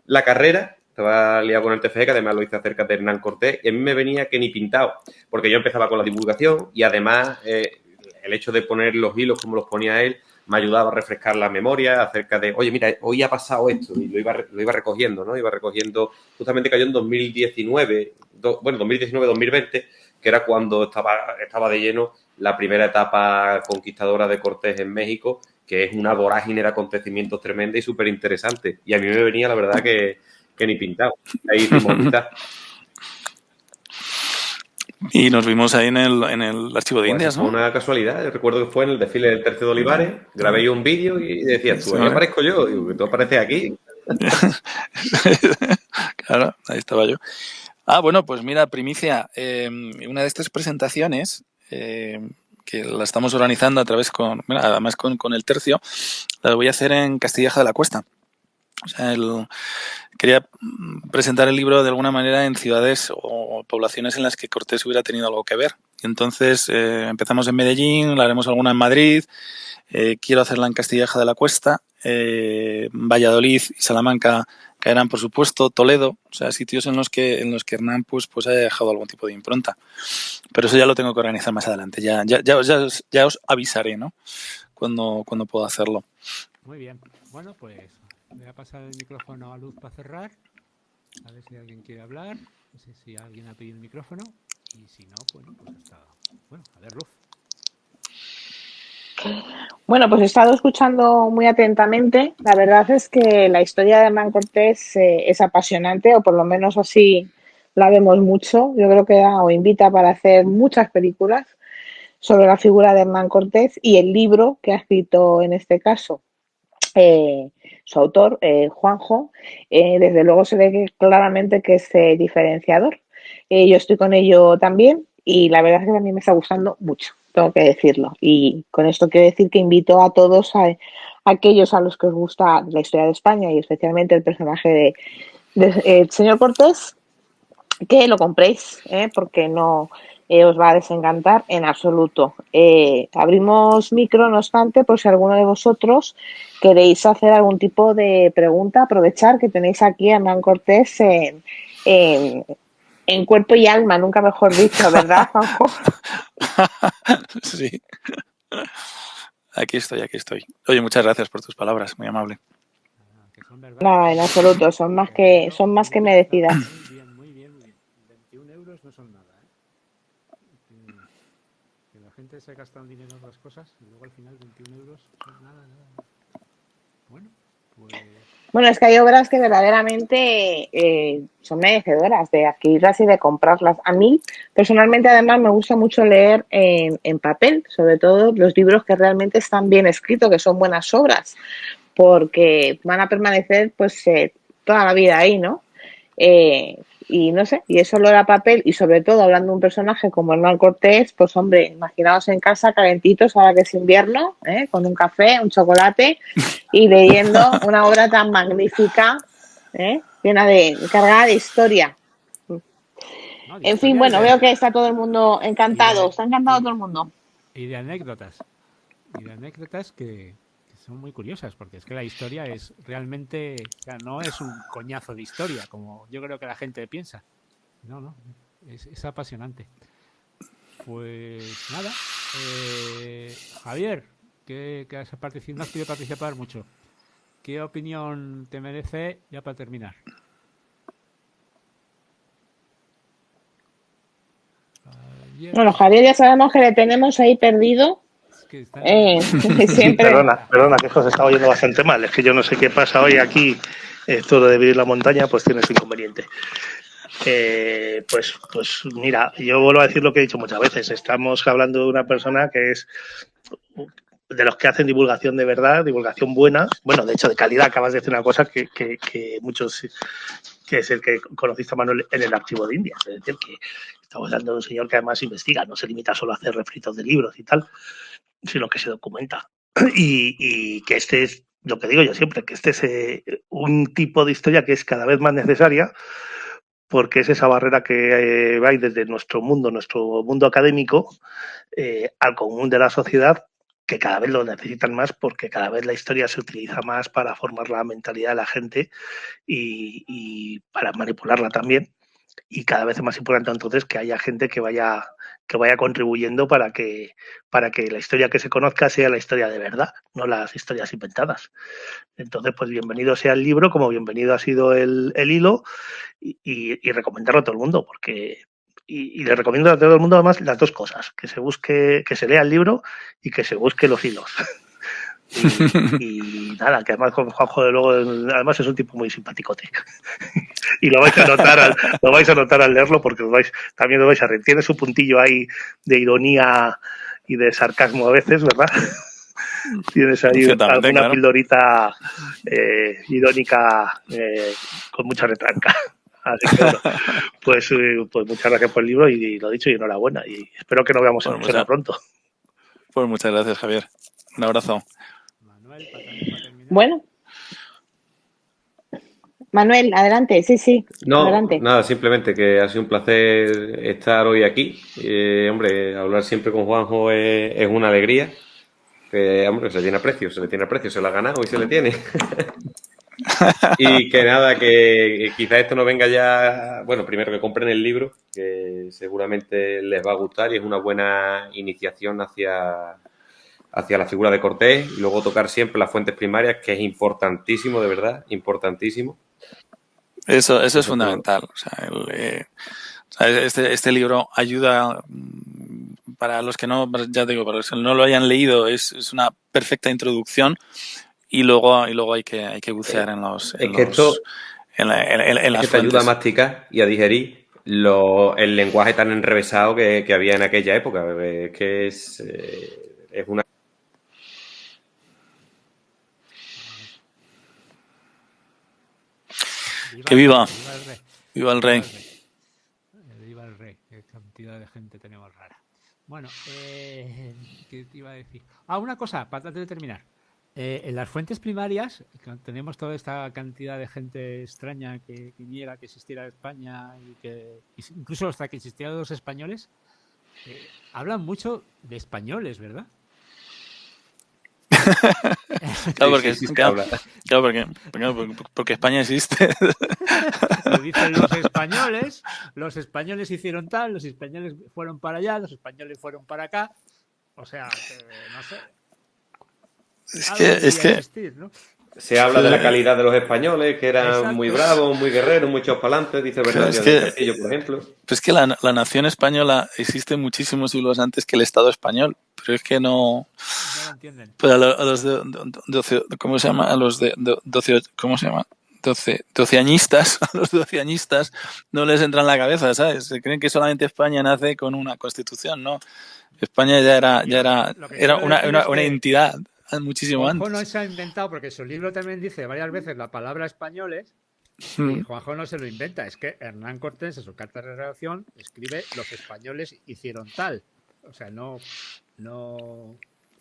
la carrera, estaba liado con el TFG, que además lo hice acerca de Hernán Cortés, y a mí me venía que ni pintado, porque yo empezaba con la divulgación y además el hecho de poner los hilos como los ponía él me ayudaba a refrescar la memoria acerca de, oye, mira, hoy ha pasado esto, y lo iba recogiendo, ¿no? Iba recogiendo, justamente cayó en 2019-2020, que era cuando estaba de lleno la primera etapa conquistadora de Cortés en México, que es una vorágine de acontecimientos tremenda y súper interesante. Y a mí me venía, la verdad, que ni pintado. Ahí hicimos mitad. Y nos vimos ahí en el Archivo de Indias, ¿no? Fue una casualidad. Yo recuerdo que fue en el desfile del Tercio de Olivares. Grabé yo un vídeo y decía, tú, ahí aparezco yo. Digo, que tú apareces aquí. Claro, ahí estaba yo. Bueno, pues mira, primicia. Una de estas presentaciones, que la estamos organizando a través además con el Tercio, la voy a hacer en Castilleja de la Cuesta. O sea, quería presentar el libro de alguna manera en ciudades o poblaciones en las que Cortés hubiera tenido algo que ver. Entonces empezamos en Medellín, la haremos alguna en Madrid, quiero hacerla en Castilleja de la Cuesta, Valladolid y Salamanca caerán, por supuesto, Toledo, o sea, sitios en los que Hernán pues haya dejado algún tipo de impronta. Pero eso ya lo tengo que organizar más adelante. Ya os avisaré, ¿no? Cuando pueda hacerlo. Muy bien. Bueno, pues voy a pasar el micrófono a Luz para cerrar. A ver si alguien quiere hablar. No sé si alguien ha pedido el micrófono. Y si no, bueno, pues hasta... Bueno, a ver, Luz. Bueno, pues he estado escuchando muy atentamente. La verdad es que la historia de Hernán Cortés es apasionante, o por lo menos así la vemos mucho. Yo creo que da o invita para hacer muchas películas sobre la figura de Hernán Cortés, y el libro que ha escrito en este caso su autor, Juanjo, desde luego se ve claramente que es diferenciador. Yo estoy con ello también y la verdad es que a mí me está gustando mucho, tengo que decirlo. Y con esto quiero decir que invito a todos, a aquellos a los que os gusta la historia de España y especialmente el personaje del señor Cortés, que lo compréis, porque no os va a desencantar en absoluto. Abrimos micro, no obstante, por si alguno de vosotros queréis hacer algún tipo de pregunta, aprovechar que tenéis aquí a Hernán Cortés en cuerpo y alma, nunca mejor dicho, ¿verdad, Juanjo? Sí. Aquí estoy. Oye, muchas gracias por tus palabras, muy amable. Nada, en absoluto, son más que merecidas. Muy bien. 21 euros no son nada, que la gente se gasta un dinero en otras cosas y luego al final 21 euros son nada. Bueno, pues... Bueno, es que hay obras que verdaderamente son merecedoras de adquirirlas y de comprarlas. A mí, personalmente, además, me gusta mucho leer en papel, sobre todo los libros que realmente están bien escritos, que son buenas obras, porque van a permanecer pues toda la vida ahí, ¿no? Y no sé, y eso lo era papel, y sobre todo hablando de un personaje como Hernán Cortés, pues hombre, imaginaos en casa calentitos ahora que es invierno, con un café, un chocolate y leyendo una obra tan magnífica, cargada de historia. En fin, bueno, veo que está todo el mundo encantado, está encantado todo el mundo. Y de anécdotas que son muy curiosas, porque es que la historia es realmente, o sea, no es un coñazo de historia, como yo creo que la gente piensa. No, es apasionante. Pues nada, Javier, que has participado, no has podido participar mucho. ¿Qué opinión te merece ya para terminar? Bueno, Javier, ya sabemos que le tenemos ahí perdido. Siempre... Perdona, que os estaba oyendo bastante mal. Es que yo no sé qué pasa hoy aquí. Esto de vivir la montaña, pues tiene su inconveniente. Pues mira, yo vuelvo a decir lo que he dicho muchas veces. Estamos hablando de una persona que es de los que hacen divulgación de verdad, divulgación buena. Bueno, de hecho, de calidad. Acabas de decir una cosa que muchos, que es el que conociste a Manuel en el archivo de Indias. Es decir, que estamos hablando de un señor que además investiga, no se limita solo a hacer refritos de libros y tal, sino que se documenta. Y que este es lo que digo yo siempre, que este es un tipo de historia que es cada vez más necesaria, porque es esa barrera que va desde nuestro mundo académico, al común de la sociedad, que cada vez lo necesitan más, porque cada vez la historia se utiliza más para formar la mentalidad de la gente y para manipularla también. Y cada vez es más importante entonces que haya gente que vaya contribuyendo para que la historia que se conozca sea la historia de verdad, no las historias inventadas. Entonces, pues bienvenido sea el libro, como bienvenido ha sido el hilo, y recomendarlo a todo el mundo, porque y le recomiendo a todo el mundo además las dos cosas, que se lea el libro y que se busque los hilos. Y nada, que además Juanjo de luego además es un tipo muy simpaticote. Y lo vais a notar al leerlo, porque también lo vais a reír. Tiene su puntillo ahí de ironía y de sarcasmo a veces, ¿verdad? Tienes ahí alguna pildorita irónica con mucha retranca. Así que bueno, pues muchas gracias por el libro y lo dicho, y enhorabuena. Y espero que nos veamos en pronto. Pues muchas gracias, Javier. Un abrazo. Manuel, para terminar. Bueno. Manuel, adelante, sí, No, adelante. nada, simplemente que ha sido un placer estar hoy aquí. Hombre, hablar siempre con Juanjo es una alegría. Que, hombre, se le tiene aprecio, se lo ha ganado y se le tiene. Y que nada, que quizá esto no venga ya, bueno, primero que compren el libro, que seguramente les va a gustar y es una buena iniciación hacia la figura de Cortés, y luego tocar siempre las fuentes primarias, que es importantísimo, de verdad, importantísimo. Eso es fundamental. O sea, este libro ayuda, para los que no, ya digo, para los que no lo hayan leído, es una perfecta introducción, y luego hay que bucear en las te ayuda a masticar y a digerir el lenguaje tan enrevesado que había en aquella época. Es que es una... Que viva el rey. Viva el rey. Qué cantidad de gente tenemos rara. Bueno, ¿qué te iba a decir? Una cosa, para antes de terminar. En las fuentes primarias tenemos toda esta cantidad de gente extraña que niega que existiera España y que incluso hasta que existieran los españoles. Hablan mucho de españoles, ¿verdad? Claro, porque España existe. Lo dicen los españoles hicieron tal, los españoles fueron para allá, los españoles fueron para acá. O sea, no sé. Es que existir, ¿no? Se habla de la calidad de los españoles, que eran Exacto. muy bravos, muy guerreros, muchos palantes, dice Bernardo del Castillo, por ejemplo. Pues que la nación española existe muchísimos siglos antes que el Estado español, pero es que no lo entienden. Pues a los ¿cómo se llama? A los ¿cómo se llama? Doceañistas, a los doceañistas no les entra en la cabeza, ¿sabes? Se creen que solamente España nace con una constitución, ¿no? España ya era una entidad muchísimo Juanjo antes. no se ha inventado, porque su libro también dice varias veces la palabra españoles, y Juanjo no se lo inventa, es que Hernán Cortés en su carta de relación escribe los españoles hicieron tal. O sea, no.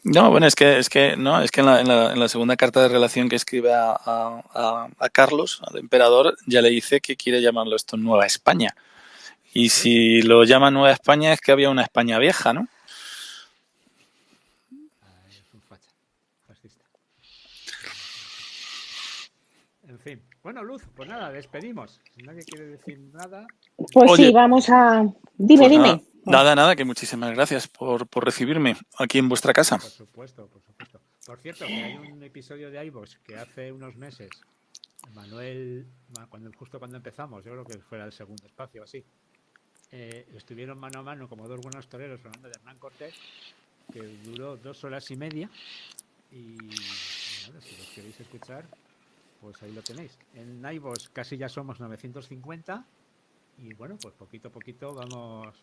No, bueno, es que en la segunda carta de relación que escribe a Carlos, al emperador, ya le dice que quiere llamarlo esto Nueva España. Y si lo llama Nueva España es que había una España vieja, ¿no? Es un facha, fascista. En fin. Bueno, Luz, pues nada, despedimos. Si nadie quiere decir nada. Pues oye, sí, vamos a... Dime. Nada, que muchísimas gracias por recibirme aquí en vuestra casa. Por supuesto. Por cierto, que hay un episodio de iVoox que hace unos meses, Manuel, justo cuando empezamos, yo creo que fuera el segundo espacio así, estuvieron mano a mano como dos buenos toreros hablando de Hernán Cortés, que duró 2 horas y media, y bueno, si los queréis escuchar, pues ahí lo tenéis. En iVoox casi ya somos 950, y bueno, pues poquito a poquito vamos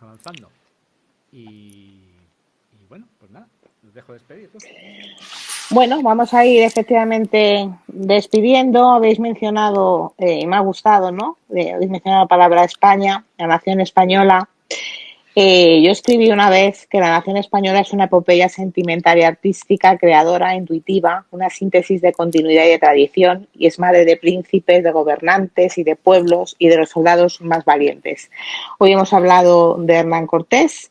avanzando. Y bueno, pues nada, os dejo despedir. Bueno, vamos a ir efectivamente despidiendo. Habéis mencionado, me ha gustado, ¿no? Habéis mencionado la palabra España, la nación española. Yo escribí una vez que la nación española es una epopeya sentimental y artística, creadora, intuitiva, una síntesis de continuidad y de tradición, y es madre de príncipes, de gobernantes y de pueblos y de los soldados más valientes. Hoy hemos hablado de Hernán Cortés,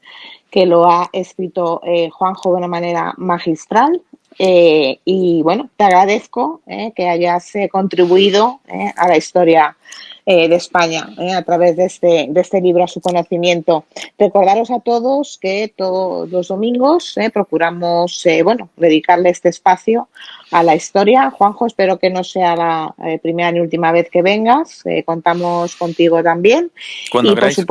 que lo ha escrito Juanjo de una manera magistral. Y bueno, te agradezco que hayas contribuido a la historia de España a través de este libro, a su conocimiento. Recordaros a todos que todos los domingos procuramos dedicarle este espacio a la historia. Juanjo, espero que no sea la primera ni última vez que vengas. Contamos contigo también. Cuando queráis.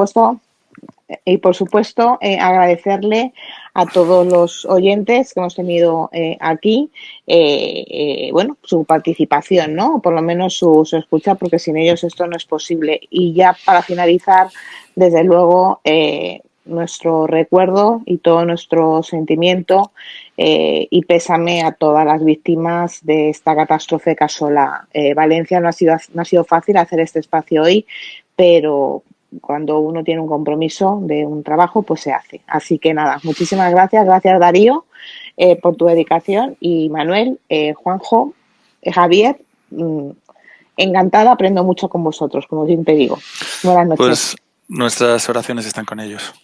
Por supuesto, agradecerle a todos los oyentes que hemos tenido aquí, su participación, ¿no? Por lo menos su escucha, porque sin ellos esto no es posible. Y ya para finalizar, desde luego, nuestro recuerdo y todo nuestro sentimiento y pésame a todas las víctimas de esta catástrofe que asola Valencia. No ha sido fácil hacer este espacio hoy, pero cuando uno tiene un compromiso de un trabajo, pues se hace. Así que nada, muchísimas gracias Darío, por tu dedicación, y Manuel, Juanjo, Javier, encantada, aprendo mucho con vosotros, como siempre digo. Buenas noches. Pues nuestras oraciones están con ellos.